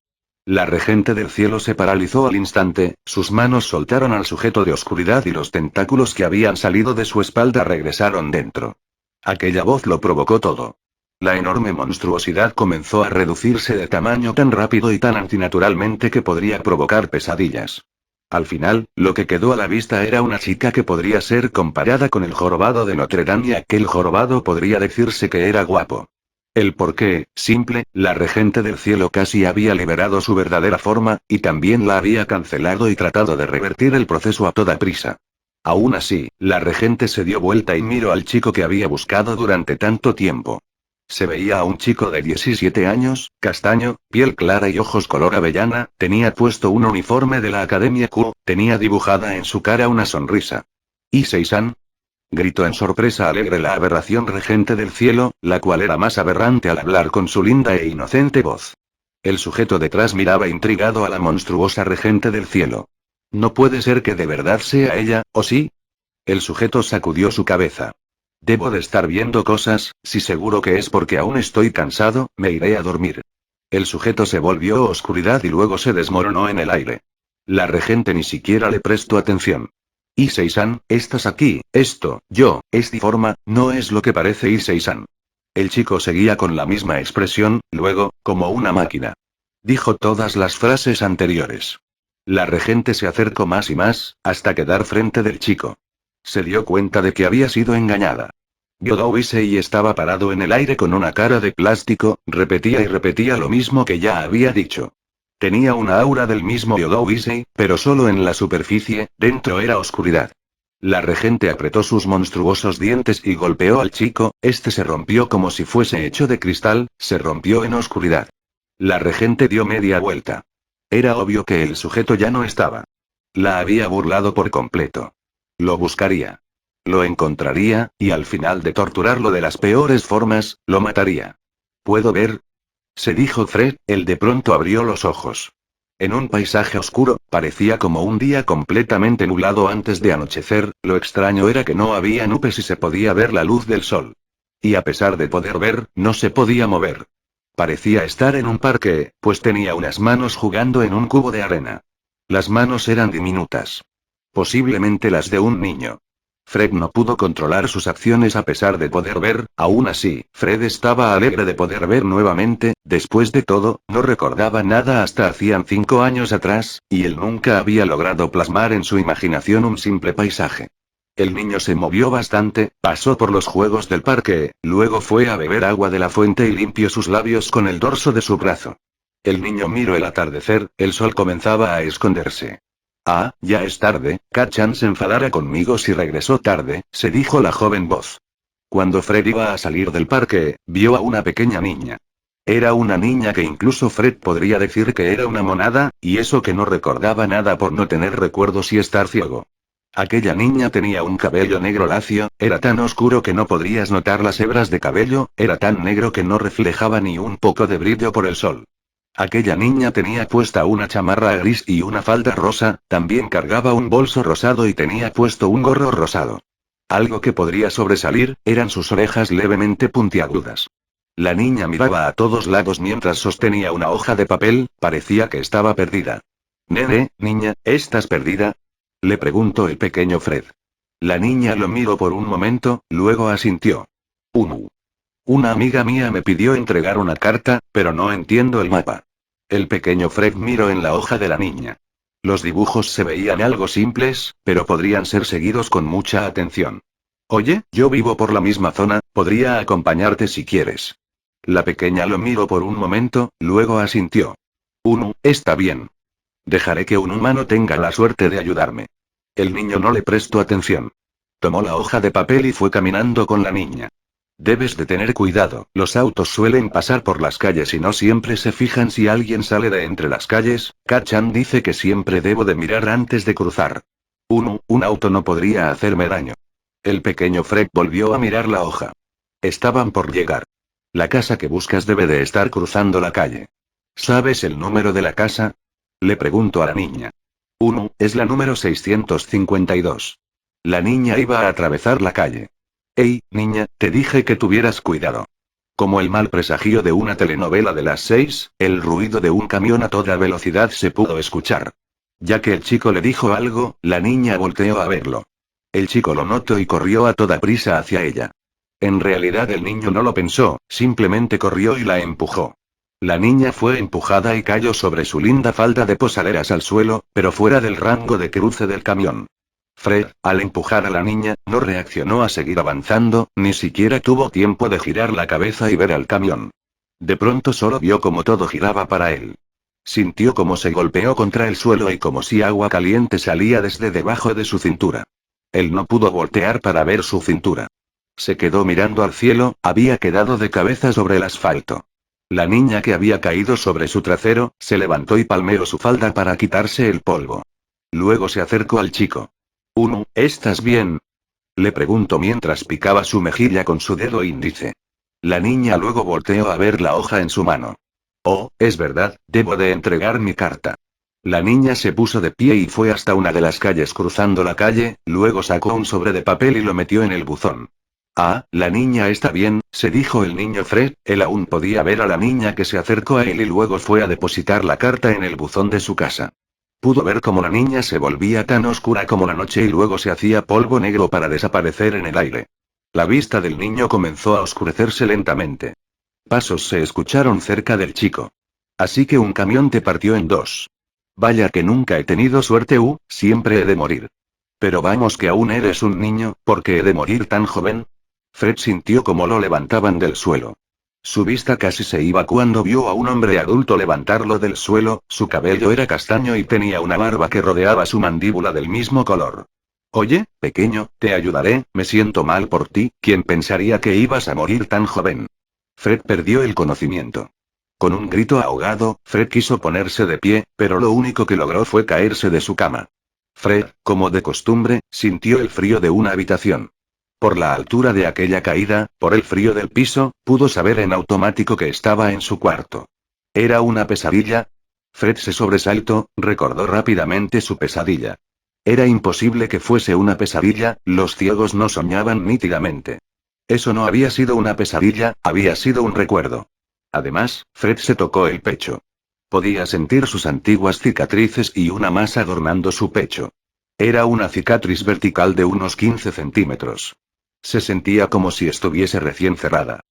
La regente del cielo se paralizó al instante, sus manos soltaron al sujeto de oscuridad y los tentáculos que habían salido de su espalda regresaron dentro. Aquella voz lo provocó todo. La enorme monstruosidad comenzó a reducirse de tamaño tan rápido y tan antinaturalmente que podría provocar pesadillas. Al final, lo que quedó a la vista era una chica que podría ser comparada con el jorobado de Notre Dame y aquel jorobado podría decirse que era guapo. El porqué, simple, la regente del cielo casi había liberado su verdadera forma, y también la había cancelado y tratado de revertir el proceso a toda prisa. Aún así, la regente se dio vuelta y miró al chico que había buscado durante tanto tiempo. Se veía a un chico de 17 años, castaño, piel clara y ojos color avellana, tenía puesto un uniforme de la Academia Q, tenía dibujada en su cara una sonrisa. ¿Issei-san? Gritó en sorpresa alegre la aberración regente del cielo, la cual era más aberrante al hablar con su linda e inocente voz. El sujeto detrás miraba intrigado a la monstruosa regente del cielo. No puede ser que de verdad sea ella, ¿o sí? El sujeto sacudió su cabeza. Debo de estar viendo cosas, si seguro que es porque aún estoy cansado, me iré a dormir. El sujeto se volvió oscuridad y luego se desmoronó en el aire. La regente ni siquiera le prestó atención. Issei-san, estás aquí, esta forma, no es lo que parece Issei-san. El chico seguía con la misma expresión, luego, como una máquina. Dijo todas las frases anteriores. La regente se acercó más y más, hasta quedar frente del chico. Se dio cuenta de que había sido engañada. Gyodou Issei estaba parado en el aire con una cara de plástico, repetía y repetía lo mismo que ya había dicho. Tenía una aura del mismo Gyodou Issei, pero solo en la superficie, dentro era oscuridad. La regente apretó sus monstruosos dientes y golpeó al chico, este se rompió como si fuese hecho de cristal, se rompió en oscuridad. La regente dio media vuelta. Era obvio que el sujeto ya no estaba. La había burlado por completo. Lo buscaría. Lo encontraría, y al final de torturarlo de las peores formas, lo mataría. ¿Puedo ver? Se dijo Fred, él de pronto abrió los ojos. En un paisaje oscuro, parecía como un día completamente nublado antes de anochecer, lo extraño era que no había nubes y se podía ver la luz del sol. Y a pesar de poder ver, no se podía mover. Parecía estar en un parque, pues tenía unas manos jugando en un cubo de arena. Las manos eran diminutas. Posiblemente las de un niño. Fred no pudo controlar sus acciones a pesar de poder ver, aún así, Fred estaba alegre de poder ver nuevamente, después de todo, no recordaba nada hasta hacían 5 años atrás, y él nunca había logrado plasmar en su imaginación un simple paisaje. El niño se movió bastante, pasó por los juegos del parque, luego fue a beber agua de la fuente y limpió sus labios con el dorso de su brazo. El niño miró el atardecer, el sol comenzaba a esconderse. Ah, ya es tarde, Kachan se enfadará conmigo si regresó tarde, se dijo la joven voz. Cuando Fred iba a salir del parque, vio a una pequeña niña. Era una niña que incluso Fred podría decir que era una monada, y eso que no recordaba nada por no tener recuerdos y estar ciego. Aquella niña tenía un cabello negro lacio, era tan oscuro que no podrías notar las hebras de cabello, era tan negro que no reflejaba ni un poco de brillo por el sol. Aquella niña tenía puesta una chamarra gris y una falda rosa, también cargaba un bolso rosado y tenía puesto un gorro rosado. Algo que podría sobresalir, eran sus orejas levemente puntiagudas. La niña miraba a todos lados mientras sostenía una hoja de papel, parecía que estaba perdida. Nene, niña, ¿estás perdida? Le preguntó el pequeño Fred. La niña lo miró por un momento, luego asintió. Una amiga mía me pidió entregar una carta, pero no entiendo el mapa. El pequeño Fred miró en la hoja de la niña. Los dibujos se veían algo simples, pero podrían ser seguidos con mucha atención. Oye, yo vivo por la misma zona, podría acompañarte si quieres. La pequeña lo miró por un momento, luego asintió. Está bien. Dejaré que un humano tenga la suerte de ayudarme. El niño no le prestó atención. Tomó la hoja de papel y fue caminando con la niña. Debes de tener cuidado, los autos suelen pasar por las calles y no siempre se fijan si alguien sale de entre las calles. Kachan dice que siempre debo de mirar antes de cruzar. Un auto no podría hacerme daño. El pequeño Fred volvió a mirar la hoja. Estaban por llegar. La casa que buscas debe de estar cruzando la calle. ¿Sabes el número de la casa? Le pregunto a la niña. Es la número 652. La niña iba a atravesar la calle. Hey, niña, te dije que tuvieras cuidado. Como el mal presagio de una telenovela de las 6, el ruido de un camión a toda velocidad se pudo escuchar. Ya que el chico le dijo algo, la niña volteó a verlo. El chico lo notó y corrió a toda prisa hacia ella. En realidad el niño no lo pensó, simplemente corrió y la empujó. La niña fue empujada y cayó sobre su linda falda de posaderas al suelo, pero fuera del rango de cruce del camión. Fred, al empujar a la niña, no reaccionó a seguir avanzando, ni siquiera tuvo tiempo de girar la cabeza y ver al camión. De pronto solo vio como todo giraba para él. Sintió como se golpeó contra el suelo y como si agua caliente salía desde debajo de su cintura. Él no pudo voltear para ver su cintura. Se quedó mirando al cielo, había quedado de cabeza sobre el asfalto. La niña que había caído sobre su trasero, se levantó y palmeó su falda para quitarse el polvo. Luego se acercó al chico. ¿Estás bien? Le preguntó mientras picaba su mejilla con su dedo índice. La niña luego volteó a ver la hoja en su mano. Oh, es verdad, debo de entregar mi carta. La niña se puso de pie y fue hasta una de las calles cruzando la calle, luego sacó un sobre de papel y lo metió en el buzón. Ah, la niña está bien, se dijo el niño Fred, él aún podía ver a la niña que se acercó a él y luego fue a depositar la carta en el buzón de su casa. Pudo ver cómo la niña se volvía tan oscura como la noche y luego se hacía polvo negro para desaparecer en el aire. La vista del niño comenzó a oscurecerse lentamente. Pasos se escucharon cerca del chico. Así que un camión te partió en dos. Vaya que nunca he tenido suerte, siempre he de morir. Pero vamos que aún eres un niño, ¿por qué he de morir tan joven? Fred sintió como lo levantaban del suelo. Su vista casi se iba cuando vio a un hombre adulto levantarlo del suelo, su cabello era castaño y tenía una barba que rodeaba su mandíbula del mismo color. Oye, pequeño, te ayudaré, me siento mal por ti, ¿quién pensaría que ibas a morir tan joven? Fred perdió el conocimiento. Con un grito ahogado, Fred quiso ponerse de pie, pero lo único que logró fue caerse de su cama. Fred, como de costumbre, sintió el frío de una habitación. Por la altura de aquella caída, por el frío del piso, pudo saber en automático que estaba en su cuarto. ¿Era una pesadilla? Fred se sobresaltó, recordó rápidamente su pesadilla. Era imposible que fuese una pesadilla, los ciegos no soñaban nítidamente. Eso no había sido una pesadilla, había sido un recuerdo. Además, Fred se tocó el pecho. Podía sentir sus antiguas cicatrices y una masa adornando su pecho. Era una cicatriz vertical de unos 15 centímetros. Se sentía como si estuviese recién cerrada.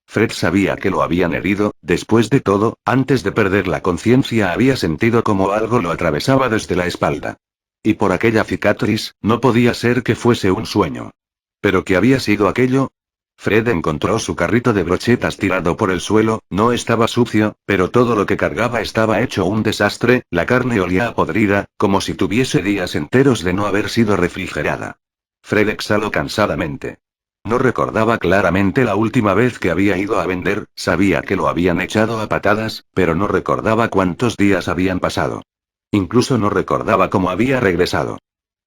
Fred sabía que lo habían herido, después de todo, antes de perder la conciencia había sentido como algo lo atravesaba desde la espalda. Y por aquella cicatriz, no podía ser que fuese un sueño. ¿Pero qué había sido aquello? Fred encontró su carrito de brochetas tirado por el suelo, no estaba sucio, pero todo lo que cargaba estaba hecho un desastre, la carne olía a podrida, como si tuviese días enteros de no haber sido refrigerada. Fred exhaló cansadamente. No recordaba claramente la última vez que había ido a vender, sabía que lo habían echado a patadas, pero no recordaba cuántos días habían pasado. Incluso no recordaba cómo había regresado.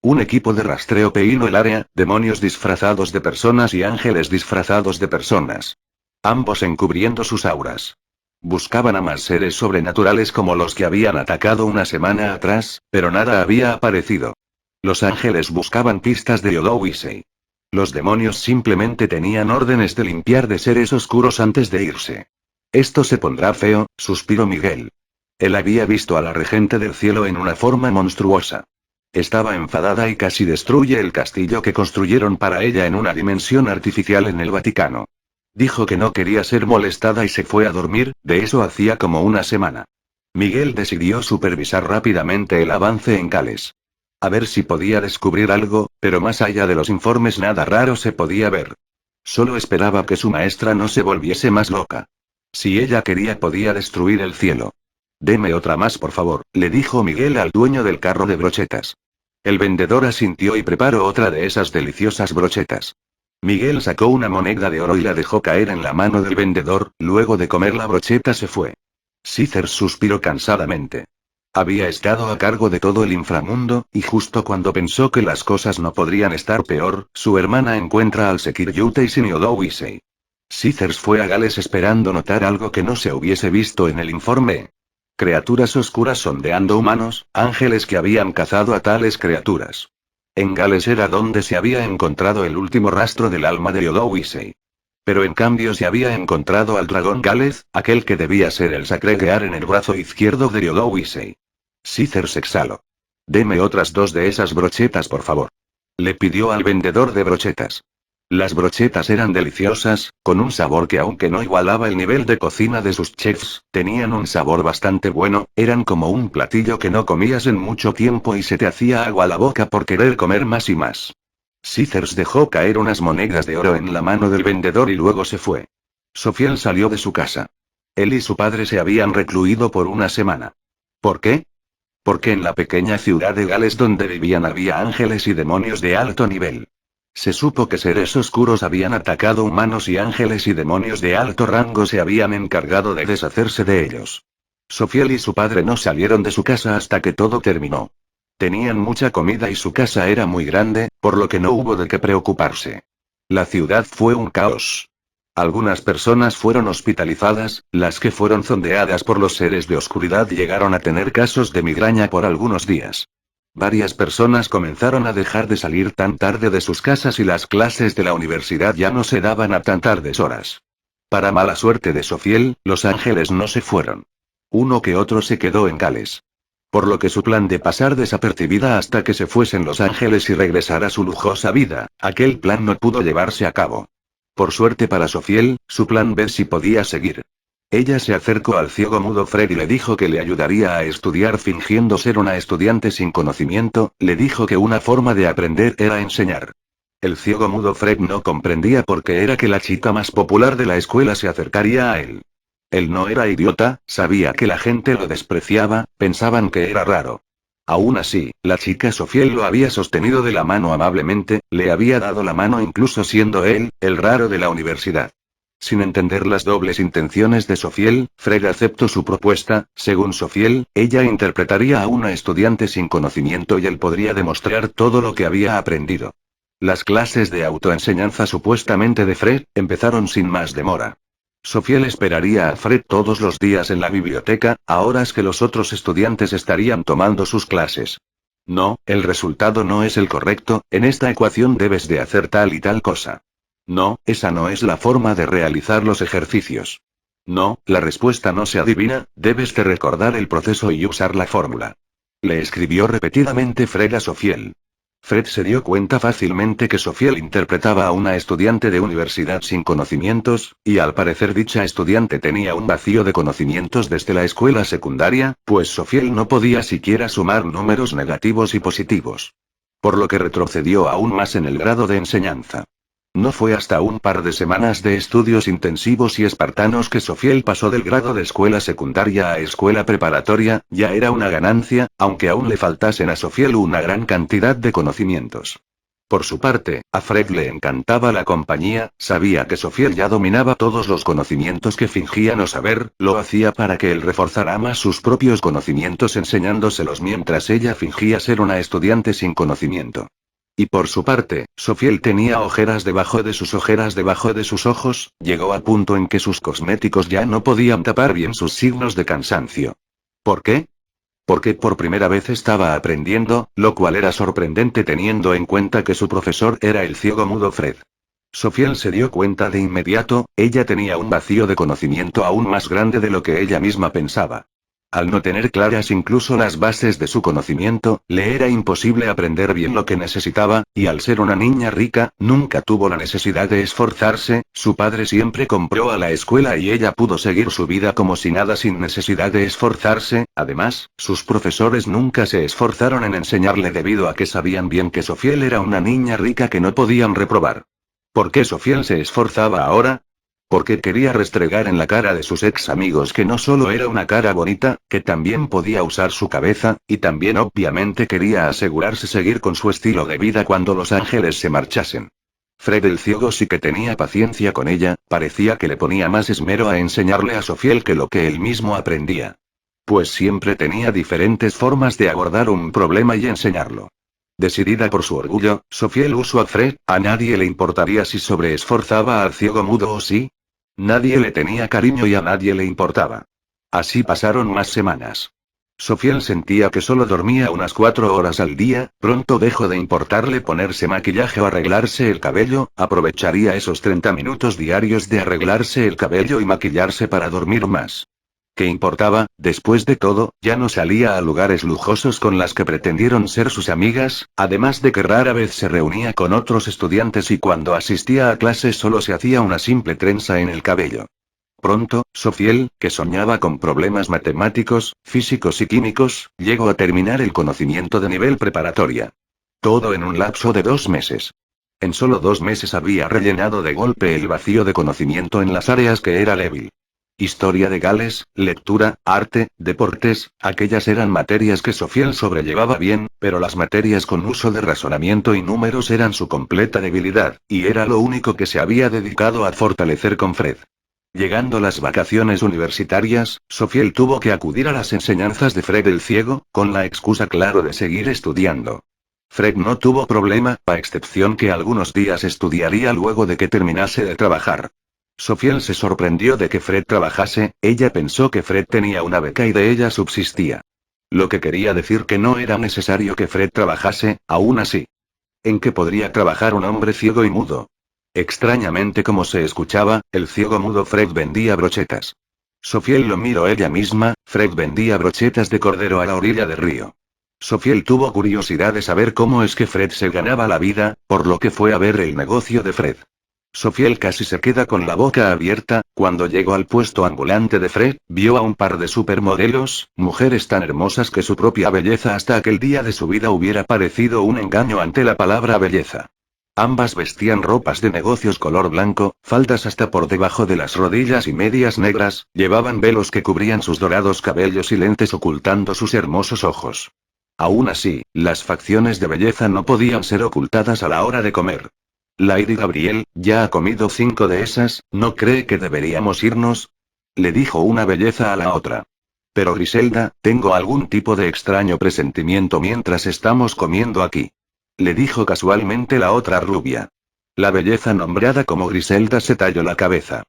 Un equipo de rastreo peínó el área, demonios disfrazados de personas y ángeles disfrazados de personas. Ambos encubriendo sus auras. Buscaban a más seres sobrenaturales como los que habían atacado una semana atrás, pero nada había aparecido. Los ángeles buscaban pistas de Yodowisei. Los demonios simplemente tenían órdenes de limpiar de seres oscuros antes de irse. Esto se pondrá feo, suspiró Miguel. Él había visto a la regente del cielo en una forma monstruosa. Estaba enfadada y casi destruye el castillo que construyeron para ella en una dimensión artificial en el Vaticano. Dijo que no quería ser molestada y se fue a dormir, de eso hacía como una semana. Miguel decidió supervisar rápidamente el avance en Cales. A ver si podía descubrir algo, pero más allá de los informes nada raro se podía ver. Solo esperaba que su maestra no se volviese más loca. Si ella quería podía destruir el cielo. Deme otra más por favor, le dijo Miguel al dueño del carro de brochetas. El vendedor asintió y preparó otra de esas deliciosas brochetas. Miguel sacó una moneda de oro y la dejó caer en la mano del vendedor, luego de comer la brocheta se fue. Cither suspiró cansadamente. Había estado a cargo de todo el inframundo, y justo cuando pensó que las cosas no podrían estar peor, su hermana encuentra al Sekiryutei sin Yodowisei. Cithers fue a Gales esperando notar algo que no se hubiese visto en el informe. Criaturas oscuras sondeando humanos, ángeles que habían cazado a tales criaturas. En Gales era donde se había encontrado el último rastro del alma de Yodowisei. Pero en cambio se había encontrado al dragón Galez, aquel que debía ser el Sacregear en el brazo izquierdo de Yodowisei. Cithers exhaló. Deme otras dos de esas brochetas por favor. Le pidió al vendedor de brochetas. Las brochetas eran deliciosas, con un sabor que aunque no igualaba el nivel de cocina de sus chefs, tenían un sabor bastante bueno, eran como un platillo que no comías en mucho tiempo y se te hacía agua a la boca por querer comer más y más. Cithers dejó caer unas monedas de oro en la mano del vendedor y luego se fue. Sofiel salió de su casa. Él y su padre se habían recluido por una semana. ¿Por qué? Porque en la pequeña ciudad de Gales donde vivían había ángeles y demonios de alto nivel. Se supo que seres oscuros habían atacado humanos y ángeles y demonios de alto rango se habían encargado de deshacerse de ellos. Sofiel y su padre no salieron de su casa hasta que todo terminó. Tenían mucha comida y su casa era muy grande, por lo que no hubo de qué preocuparse. La ciudad fue un caos. Algunas personas fueron hospitalizadas, las que fueron zondeadas por los seres de oscuridad llegaron a tener casos de migraña por algunos días. Varias personas comenzaron a dejar de salir tan tarde de sus casas y las clases de la universidad ya no se daban a tan tardes horas. Para mala suerte de Sofiel, los ángeles no se fueron. Uno que otro se quedó en Gales. Por lo que su plan de pasar desapercibida hasta que se fuesen los ángeles y regresar a su lujosa vida, aquel plan no pudo llevarse a cabo. Por suerte para Sofiel, su plan B sí podía seguir. Ella se acercó al ciego mudo Fred y le dijo que le ayudaría a estudiar fingiendo ser una estudiante sin conocimiento, le dijo que una forma de aprender era enseñar. El ciego mudo Fred no comprendía por qué era que la chica más popular de la escuela se acercaría a él. Él no era idiota, sabía que la gente lo despreciaba, pensaban que era raro. Aún así, la chica Sofiel lo había sostenido de la mano amablemente, le había dado la mano incluso siendo él, el raro de la universidad. Sin entender las dobles intenciones de Sofiel, Fred aceptó su propuesta, según Sofiel, ella interpretaría a una estudiante sin conocimiento y él podría demostrar todo lo que había aprendido. Las clases de autoenseñanza supuestamente de Fred, empezaron sin más demora. Sofiel esperaría a Fred todos los días en la biblioteca, a horas que los otros estudiantes estarían tomando sus clases. No, el resultado no es el correcto, en esta ecuación debes de hacer tal y tal cosa. No, esa no es la forma de realizar los ejercicios. No, la respuesta no se adivina, debes de recordar el proceso y usar la fórmula. Le escribió repetidamente Fred a Sofiel. Fred se dio cuenta fácilmente que Sofiel interpretaba a una estudiante de universidad sin conocimientos, y al parecer dicha estudiante tenía un vacío de conocimientos desde la escuela secundaria, pues Sofiel no podía siquiera sumar números negativos y positivos. Por lo que retrocedió aún más en el grado de enseñanza. No fue hasta un par de semanas de estudios intensivos y espartanos que Sofiel pasó del grado de escuela secundaria a escuela preparatoria, ya era una ganancia, aunque aún le faltasen a Sofiel una gran cantidad de conocimientos. Por su parte, a Fred le encantaba la compañía, sabía que Sofiel ya dominaba todos los conocimientos que fingía no saber, lo hacía para que él reforzara más sus propios conocimientos enseñándoselos mientras ella fingía ser una estudiante sin conocimiento. Y por su parte, Sofiel tenía ojeras debajo de sus ojos, llegó a punto en que sus cosméticos ya no podían tapar bien sus signos de cansancio. ¿Por qué? Porque por primera vez estaba aprendiendo, lo cual era sorprendente teniendo en cuenta que su profesor era el ciego mudo Fred. Sofiel se dio cuenta de inmediato, ella tenía un vacío de conocimiento aún más grande de lo que ella misma pensaba. Al no tener claras incluso las bases de su conocimiento, le era imposible aprender bien lo que necesitaba, y al ser una niña rica, nunca tuvo la necesidad de esforzarse, su padre siempre compró a la escuela y ella pudo seguir su vida como si nada sin necesidad de esforzarse, además, sus profesores nunca se esforzaron en enseñarle debido a que sabían bien que Sofiel era una niña rica que no podían reprobar. ¿Por qué Sofiel se esforzaba ahora? Porque quería restregar en la cara de sus ex amigos que no solo era una cara bonita, que también podía usar su cabeza, y también obviamente quería asegurarse seguir con su estilo de vida cuando los ángeles se marchasen. Fred el ciego sí que tenía paciencia con ella, parecía que le ponía más esmero a enseñarle a Sofiel que lo que él mismo aprendía. Pues siempre tenía diferentes formas de abordar un problema y enseñarlo. Decidida por su orgullo, Sofiel usó a Fred, a nadie le importaría si sobreesforzaba al ciego mudo o sí. Nadie le tenía cariño y a nadie le importaba. Así pasaron más semanas. Sofiel sentía que solo dormía unas 4 horas al día, pronto dejó de importarle ponerse maquillaje o arreglarse el cabello, aprovecharía esos 30 minutos diarios de arreglarse el cabello y maquillarse para dormir más. ¿Qué importaba? Después de todo, ya no salía a lugares lujosos con las que pretendieron ser sus amigas, además de que rara vez se reunía con otros estudiantes y cuando asistía a clases solo se hacía una simple trenza en el cabello. Pronto, Sofiel, que soñaba con problemas matemáticos, físicos y químicos, llegó a terminar el conocimiento de nivel preparatoria. Todo en un lapso de 2 meses. En solo 2 meses había rellenado de golpe el vacío de conocimiento en las áreas que era débil. Historia de Gales, lectura, arte, deportes, aquellas eran materias que Sofiel sobrellevaba bien, pero las materias con uso de razonamiento y números eran su completa debilidad, y era lo único que se había dedicado a fortalecer con Fred. Llegando las vacaciones universitarias, Sofiel tuvo que acudir a las enseñanzas de Fred el ciego, con la excusa claro de seguir estudiando. Fred no tuvo problema, a excepción que algunos días estudiaría luego de que terminase de trabajar. Sofiel se sorprendió de que Fred trabajase, ella pensó que Fred tenía una beca y de ella subsistía. Lo que quería decir que no era necesario que Fred trabajase, aún así. ¿En qué podría trabajar un hombre ciego y mudo? Extrañamente como se escuchaba, el ciego mudo Fred vendía brochetas. Sofiel lo miró ella misma, Fred vendía brochetas de cordero a la orilla del río. Sofiel tuvo curiosidad de saber cómo es que Fred se ganaba la vida, por lo que fue a ver el negocio de Fred. Sofiel casi se queda con la boca abierta, cuando llegó al puesto ambulante de Fred, vio a un par de supermodelos, mujeres tan hermosas que su propia belleza hasta aquel día de su vida hubiera parecido un engaño ante la palabra belleza. Ambas vestían ropas de negocios color blanco, faldas hasta por debajo de las rodillas y medias negras, llevaban velos que cubrían sus dorados cabellos y lentes ocultando sus hermosos ojos. Aún así, las facciones de belleza no podían ser ocultadas a la hora de comer. Lady Gabriel, ya ha comido 5 de esas, ¿no cree que deberíamos irnos? Le dijo una belleza a la otra. Pero Griselda, tengo algún tipo de extraño presentimiento mientras estamos comiendo aquí. Le dijo casualmente la otra rubia. La belleza nombrada como Griselda se talló la cabeza.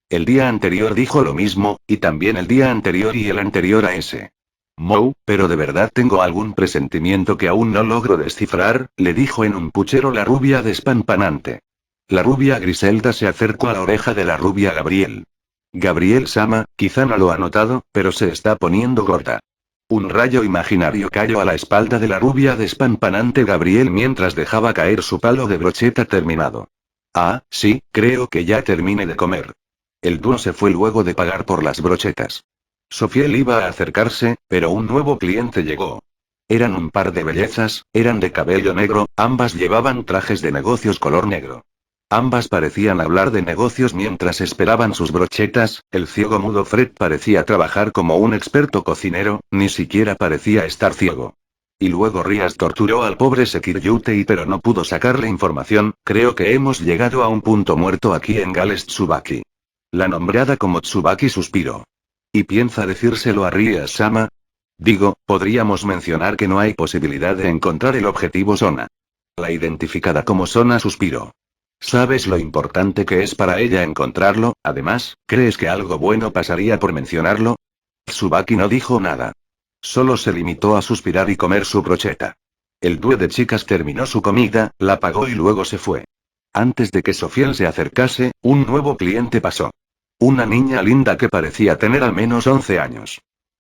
El día anterior dijo lo mismo, y también el día anterior y el anterior a ese. Mou, pero de verdad tengo algún presentimiento que aún no logro descifrar, le dijo en un puchero la rubia despampanante. La rubia Griselda se acercó a la oreja de la rubia Gabriel. Gabriel Sama, quizá no lo ha notado, pero se está poniendo gorda. Un rayo imaginario cayó a la espalda de la rubia despampanante Gabriel mientras dejaba caer su palo de brocheta terminado. Ah, sí, creo que ya terminé de comer. El dúo se fue luego de pagar por las brochetas. Sofiel iba a acercarse, pero un nuevo cliente llegó. Eran un par de bellezas, eran de cabello negro, ambas llevaban trajes de negocios color negro. Ambas parecían hablar de negocios mientras esperaban sus brochetas, el ciego mudo Fred parecía trabajar como un experto cocinero, ni siquiera parecía estar ciego. Y luego Rías torturó al pobre Sekiryutei pero no pudo sacarle información. Creo que hemos llegado a un punto muerto aquí en Gales Tsubaki. La nombrada como Tsubaki suspiró. ¿Y piensa decírselo a Rías-sama? Digo, podríamos mencionar que no hay posibilidad de encontrar el objetivo Sona. La identificada como Sona suspiró. ¿Sabes lo importante que es para ella encontrarlo? Además, ¿crees que algo bueno pasaría por mencionarlo? Tsubaki no dijo nada. Solo se limitó a suspirar y comer su brocheta. El dúo de chicas terminó su comida, la pagó y luego se fue. Antes de que Sofiel se acercase, un nuevo cliente pasó. Una niña linda que parecía tener al menos 11 años.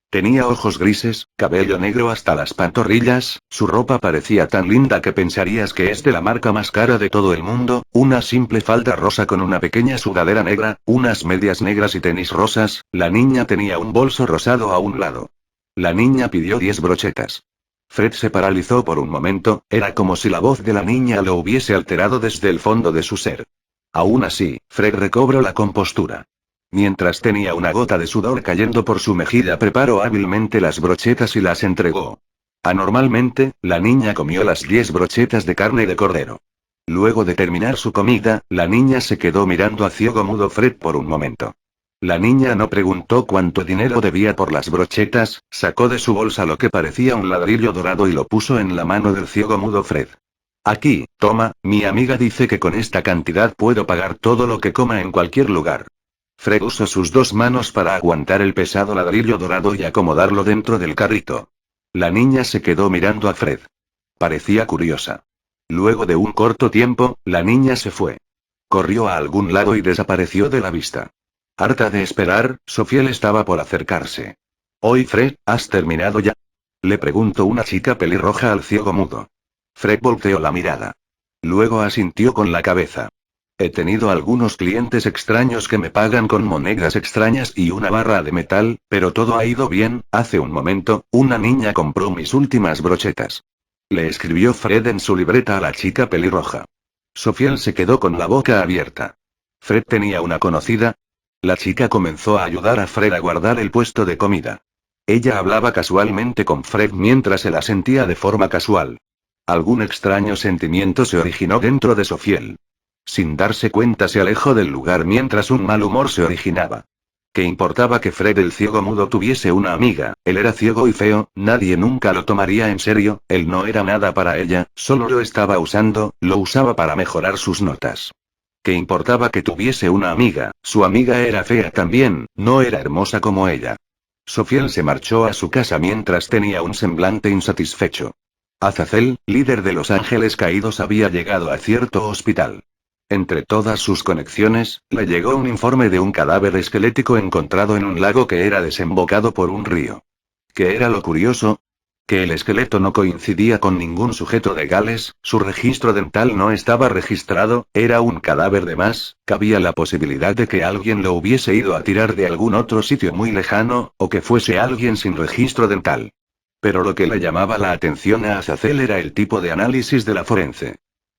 Tenía ojos grises, cabello negro hasta las pantorrillas, su ropa parecía tan linda que pensarías que es de la marca más cara de todo el mundo, una simple falda rosa con una pequeña sudadera negra, unas medias negras y tenis rosas. La niña tenía un bolso rosado a un lado. La niña pidió 10 brochetas. Fred se paralizó por un momento, era como si la voz de la niña lo hubiese alterado desde el fondo de su ser. Aún así, Fred recobró la compostura. Mientras tenía una gota de sudor cayendo por su mejilla, preparó hábilmente las brochetas y las entregó. Anormalmente, la niña comió las 10 brochetas de carne de cordero. Luego de terminar su comida, la niña se quedó mirando a ciego mudo Fred por un momento. La niña no preguntó cuánto dinero debía por las brochetas, sacó de su bolsa lo que parecía un ladrillo dorado y lo puso en la mano del ciego mudo Fred. Aquí, toma, mi amiga dice que con esta cantidad puedo pagar todo lo que coma en cualquier lugar. Fred usó sus dos manos para aguantar el pesado ladrillo dorado y acomodarlo dentro del carrito. La niña se quedó mirando a Fred. Parecía curiosa. Luego de un corto tiempo, la niña se fue. Corrió a algún lado y desapareció de la vista. Harta de esperar, Sofiel estaba por acercarse. «Oye Fred, ¿has terminado ya?», le preguntó una chica pelirroja al ciego mudo. Fred volteó la mirada. Luego asintió con la cabeza. «He tenido algunos clientes extraños que me pagan con monedas extrañas y una barra de metal, pero todo ha ido bien. Hace un momento, una niña compró mis últimas brochetas». Le escribió Fred en su libreta a la chica pelirroja. Sofiel se quedó con la boca abierta. ¿Fred tenía una conocida? La chica comenzó a ayudar a Fred a guardar el puesto de comida. Ella hablaba casualmente con Fred mientras se la sentía de forma casual. Algún extraño sentimiento se originó dentro de Sofiel. Sin darse cuenta se alejó del lugar mientras un mal humor se originaba. ¿Qué importaba que Fred el ciego mudo tuviese una amiga? Él era ciego y feo, nadie nunca lo tomaría en serio, él no era nada para ella, solo lo estaba usando, lo usaba para mejorar sus notas. ¿Qué importaba que tuviese una amiga? Su amiga era fea también, no era hermosa como ella. Sofiel se marchó a su casa mientras tenía un semblante insatisfecho. Azazel, líder de los Ángeles Caídos, había llegado a cierto hospital. Entre todas sus conexiones, le llegó un informe de un cadáver esquelético encontrado en un lago que era desembocado por un río. ¿Qué era lo curioso? Que el esqueleto no coincidía con ningún sujeto de Gales, su registro dental no estaba registrado, era un cadáver de más, cabía la posibilidad de que alguien lo hubiese ido a tirar de algún otro sitio muy lejano, o que fuese alguien sin registro dental. Pero lo que le llamaba la atención a Azazel era el tipo de análisis de la forense.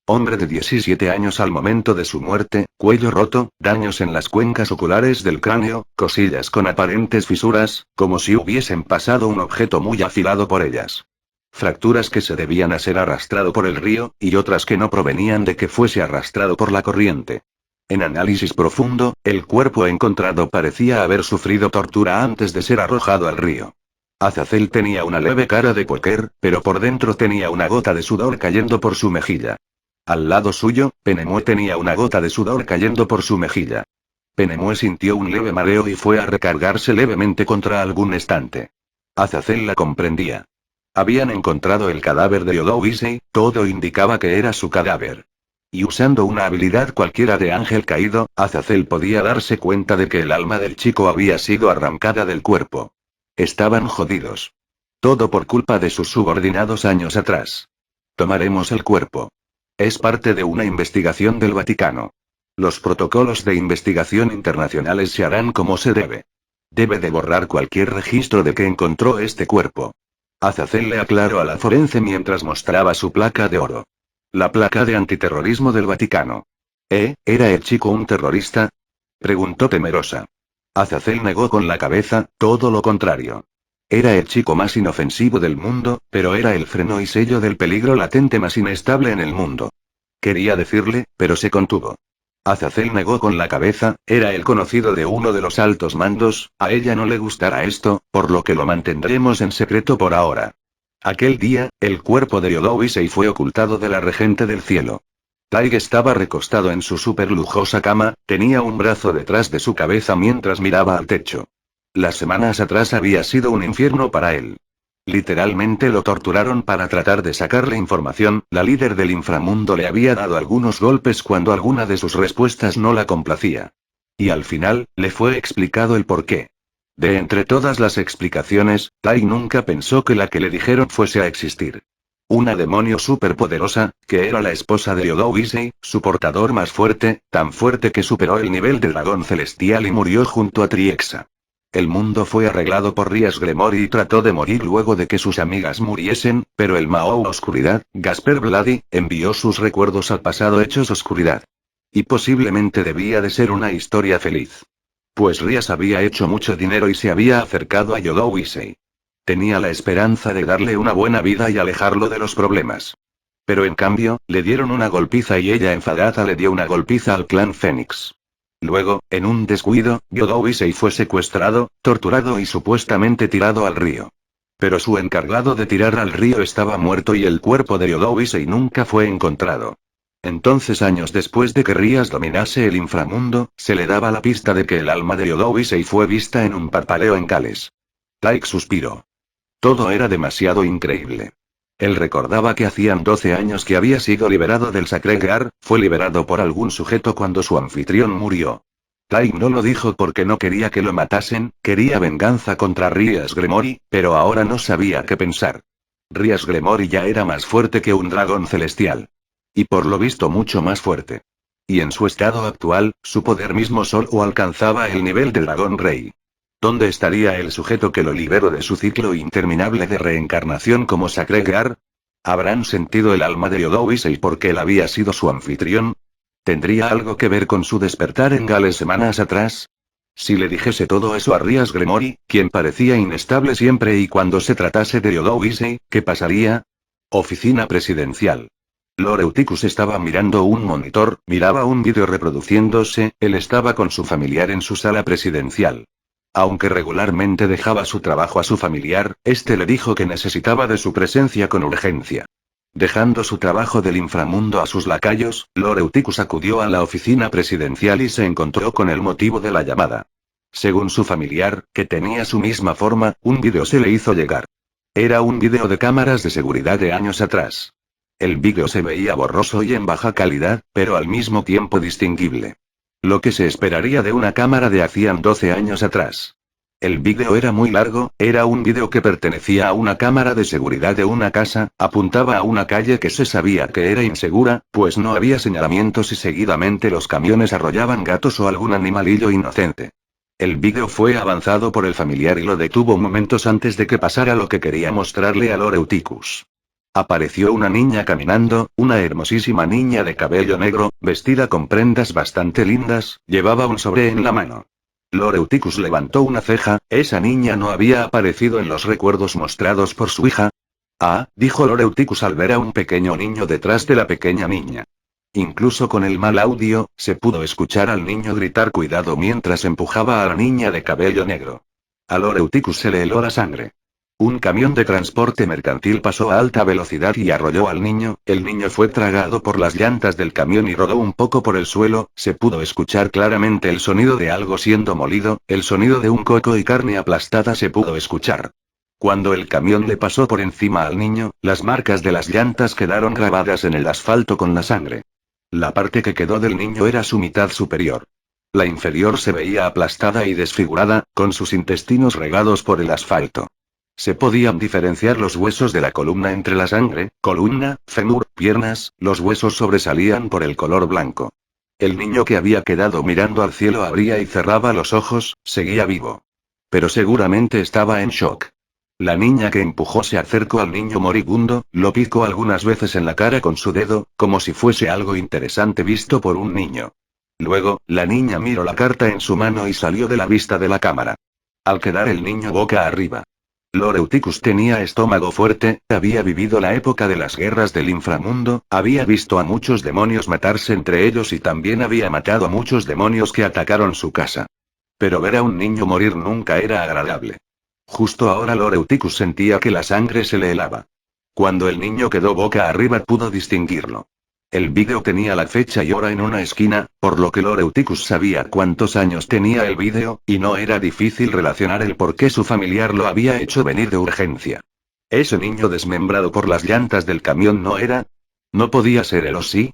Hombre de 17 años al momento de su muerte, cuello roto, daños en las cuencas oculares del cráneo, cosillas con aparentes fisuras, como si hubiesen pasado un objeto muy afilado por ellas. Fracturas que se debían a ser arrastrado por el río, y otras que no provenían de que fuese arrastrado por la corriente. En análisis profundo, el cuerpo encontrado parecía haber sufrido tortura antes de ser arrojado al río. Azazel tenía una leve cara de póker, pero por dentro tenía una gota de sudor cayendo por su mejilla. Al lado suyo, Penemue tenía una gota de sudor cayendo por su mejilla. Penemue sintió un leve mareo y fue a recargarse levemente contra algún estante. Azazel la comprendía. Habían encontrado el cadáver de Odowisei, todo indicaba que era su cadáver. Y usando una habilidad cualquiera de ángel caído, Azazel podía darse cuenta de que el alma del chico había sido arrancada del cuerpo. Estaban jodidos. Todo por culpa de sus subordinados años atrás. Tomaremos el cuerpo. Es parte de una investigación del Vaticano. Los protocolos de investigación internacionales se harán como se debe. Debe de borrar cualquier registro de que encontró este cuerpo. Azazel le aclaró a la forense mientras mostraba su placa de oro. La placa de antiterrorismo del Vaticano. ¿Era el chico un terrorista?, preguntó temerosa. Azazel negó con la cabeza, todo lo contrario. Era el chico más inofensivo del mundo, pero era el freno y sello del peligro latente más inestable en el mundo. Quería decirle, pero se contuvo. Azazel negó con la cabeza, era el conocido de uno de los altos mandos, a ella no le gustará esto, por lo que lo mantendremos en secreto por ahora. Aquel día, el cuerpo de Yodowisei fue ocultado de la regente del cielo. Taig estaba recostado en su súper lujosa cama, tenía un brazo detrás de su cabeza mientras miraba al techo. Las semanas atrás había sido un infierno para él. Literalmente lo torturaron para tratar de sacarle información, la líder del inframundo le había dado algunos golpes cuando alguna de sus respuestas no la complacía. Y al final, le fue explicado el porqué. De entre todas las explicaciones, Tai nunca pensó que la que le dijeron fuese a existir. Una demonio superpoderosa, que era la esposa de Yodowisei, su portador más fuerte, tan fuerte que superó el nivel del dragón celestial y murió junto a Triexa. El mundo fue arreglado por Rias Gremori y trató de morir luego de que sus amigas muriesen, pero el Mao Oscuridad, Gasper Vladi, envió sus recuerdos al pasado hechos oscuridad. Y posiblemente debía de ser una historia feliz. Pues Rias había hecho mucho dinero y se había acercado a Yodowisei. Tenía la esperanza de darle una buena vida y alejarlo de los problemas. Pero en cambio, le dieron una golpiza y ella enfadada le dio una golpiza al clan Fénix. Luego, en un descuido, Yodowisei fue secuestrado, torturado y supuestamente tirado al río. Pero su encargado de tirar al río estaba muerto y el cuerpo de Yodowisei nunca fue encontrado. Entonces, años después de que Rias dominase el inframundo, se le daba la pista de que el alma de Yodowisei fue vista en un parpadeo en Gales. Taik suspiró. Todo era demasiado increíble. Él recordaba que hacían 12 años que había sido liberado del Sacré-Cœur, fue liberado por algún sujeto cuando su anfitrión murió. Tai no lo dijo porque no quería que lo matasen, quería venganza contra Rias Gremori, pero ahora no sabía qué pensar. Rias Gremori ya era más fuerte que un dragón celestial. Y por lo visto mucho más fuerte. Y en su estado actual, su poder mismo solo alcanzaba el nivel del dragón rey. ¿Dónde estaría el sujeto que lo liberó de su ciclo interminable de reencarnación como Sacré-Cœur? ¿Habrán sentido el alma de Yodowisei porque él había sido su anfitrión? ¿Tendría algo que ver con su despertar en Gales semanas atrás? Si le dijese todo eso a Rias Gremori, quien parecía inestable siempre y cuando se tratase de Yodowisei, ¿qué pasaría? Oficina presidencial. Lord Eutychus estaba mirando un monitor, miraba un vídeo reproduciéndose, él estaba con su familiar en su sala presidencial. Aunque regularmente dejaba su trabajo a su familiar, este le dijo que necesitaba de su presencia con urgencia. Dejando su trabajo del inframundo a sus lacayos, Lord Eutychus acudió a la oficina presidencial y se encontró con el motivo de la llamada. Según su familiar, que tenía su misma forma, un vídeo se le hizo llegar. Era un vídeo de cámaras de seguridad de años atrás. El vídeo se veía borroso y en baja calidad, pero al mismo tiempo distinguible. Lo que se esperaría de una cámara de hacían 12 años atrás. El vídeo era muy largo, era un vídeo que pertenecía a una cámara de seguridad de una casa, apuntaba a una calle que se sabía que era insegura, pues no había señalamientos y seguidamente los camiones arrollaban gatos o algún animalillo inocente. El vídeo fue avanzado por el familiar y lo detuvo momentos antes de que pasara lo que quería mostrarle a Lord Eutychus. Apareció una niña caminando, una hermosísima niña de cabello negro, vestida con prendas bastante lindas, llevaba un sobre en la mano. Lord Eutychus levantó una ceja, esa niña no había aparecido en los recuerdos mostrados por su hija. Ah, dijo Lord Eutychus al ver a un pequeño niño detrás de la pequeña niña. Incluso con el mal audio, se pudo escuchar al niño gritar cuidado mientras empujaba a la niña de cabello negro. A Lord Eutychus se le heló la sangre. Un camión de transporte mercantil pasó a alta velocidad y arrolló al niño, el niño fue tragado por las llantas del camión y rodó un poco por el suelo, se pudo escuchar claramente el sonido de algo siendo molido, el sonido de un coco y carne aplastada se pudo escuchar. Cuando el camión le pasó por encima al niño, las marcas de las llantas quedaron grabadas en el asfalto con la sangre. La parte que quedó del niño era su mitad superior. La inferior se veía aplastada y desfigurada, con sus intestinos regados por el asfalto. Se podían diferenciar los huesos de la columna entre la sangre, columna, fémur, piernas, los huesos sobresalían por el color blanco. El niño que había quedado mirando al cielo abría y cerraba los ojos, seguía vivo. Pero seguramente estaba en shock. La niña que empujó se acercó al niño moribundo, lo picó algunas veces en la cara con su dedo, como si fuese algo interesante visto por un niño. Luego, la niña miró la carta en su mano y salió de la vista de la cámara. Al quedar el niño boca arriba. Loreuticus tenía estómago fuerte, había vivido la época de las guerras del inframundo, había visto a muchos demonios matarse entre ellos y también había matado a muchos demonios que atacaron su casa. Pero ver a un niño morir nunca era agradable. Justo ahora Loreuticus sentía que la sangre se le helaba. Cuando el niño quedó boca arriba pudo distinguirlo. El vídeo tenía la fecha y hora en una esquina, por lo que Loreuticus sabía cuántos años tenía el vídeo, y no era difícil relacionar el por qué su familiar lo había hecho venir de urgencia. ¿Ese niño desmembrado por las llantas del camión no era? ¿No podía ser él o sí?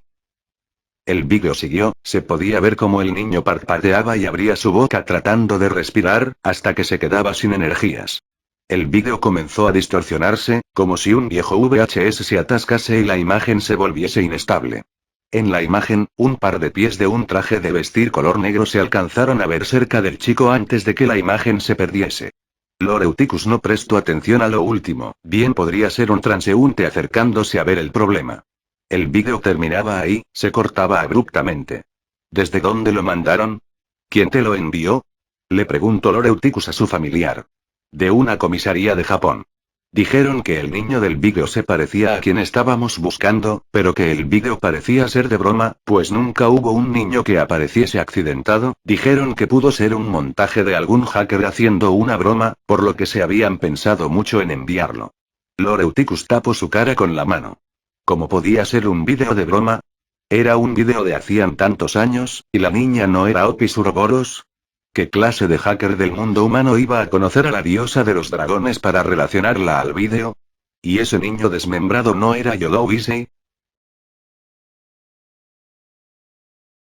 El vídeo siguió, se podía ver cómo el niño parpadeaba y abría su boca tratando de respirar, hasta que se quedaba sin energías. El vídeo comenzó a distorsionarse, como si un viejo VHS se atascase y la imagen se volviese inestable. En la imagen, un par de pies de un traje de vestir color negro se alcanzaron a ver cerca del chico antes de que la imagen se perdiese. Loreuticus no prestó atención a lo último, bien podría ser un transeúnte acercándose a ver el problema. El vídeo terminaba ahí, se cortaba abruptamente. ¿Desde dónde lo mandaron? ¿Quién te lo envió? Le preguntó Loreuticus a su familiar. De una comisaría de Japón. Dijeron que el niño del vídeo se parecía a quien estábamos buscando, pero que el vídeo parecía ser de broma, pues nunca hubo un niño que apareciese accidentado. Dijeron que pudo ser un montaje de algún hacker haciendo una broma, por lo que se habían pensado mucho en enviarlo. Loreuticus tapó su cara con la mano. ¿Cómo podía ser un vídeo de broma? Era un vídeo de hacían tantos años, y la niña no era Opis Uroboros. ¿Qué clase de hacker del mundo humano iba a conocer a la diosa de los dragones para relacionarla al vídeo? ¿Y ese niño desmembrado no era Yodo Wisei?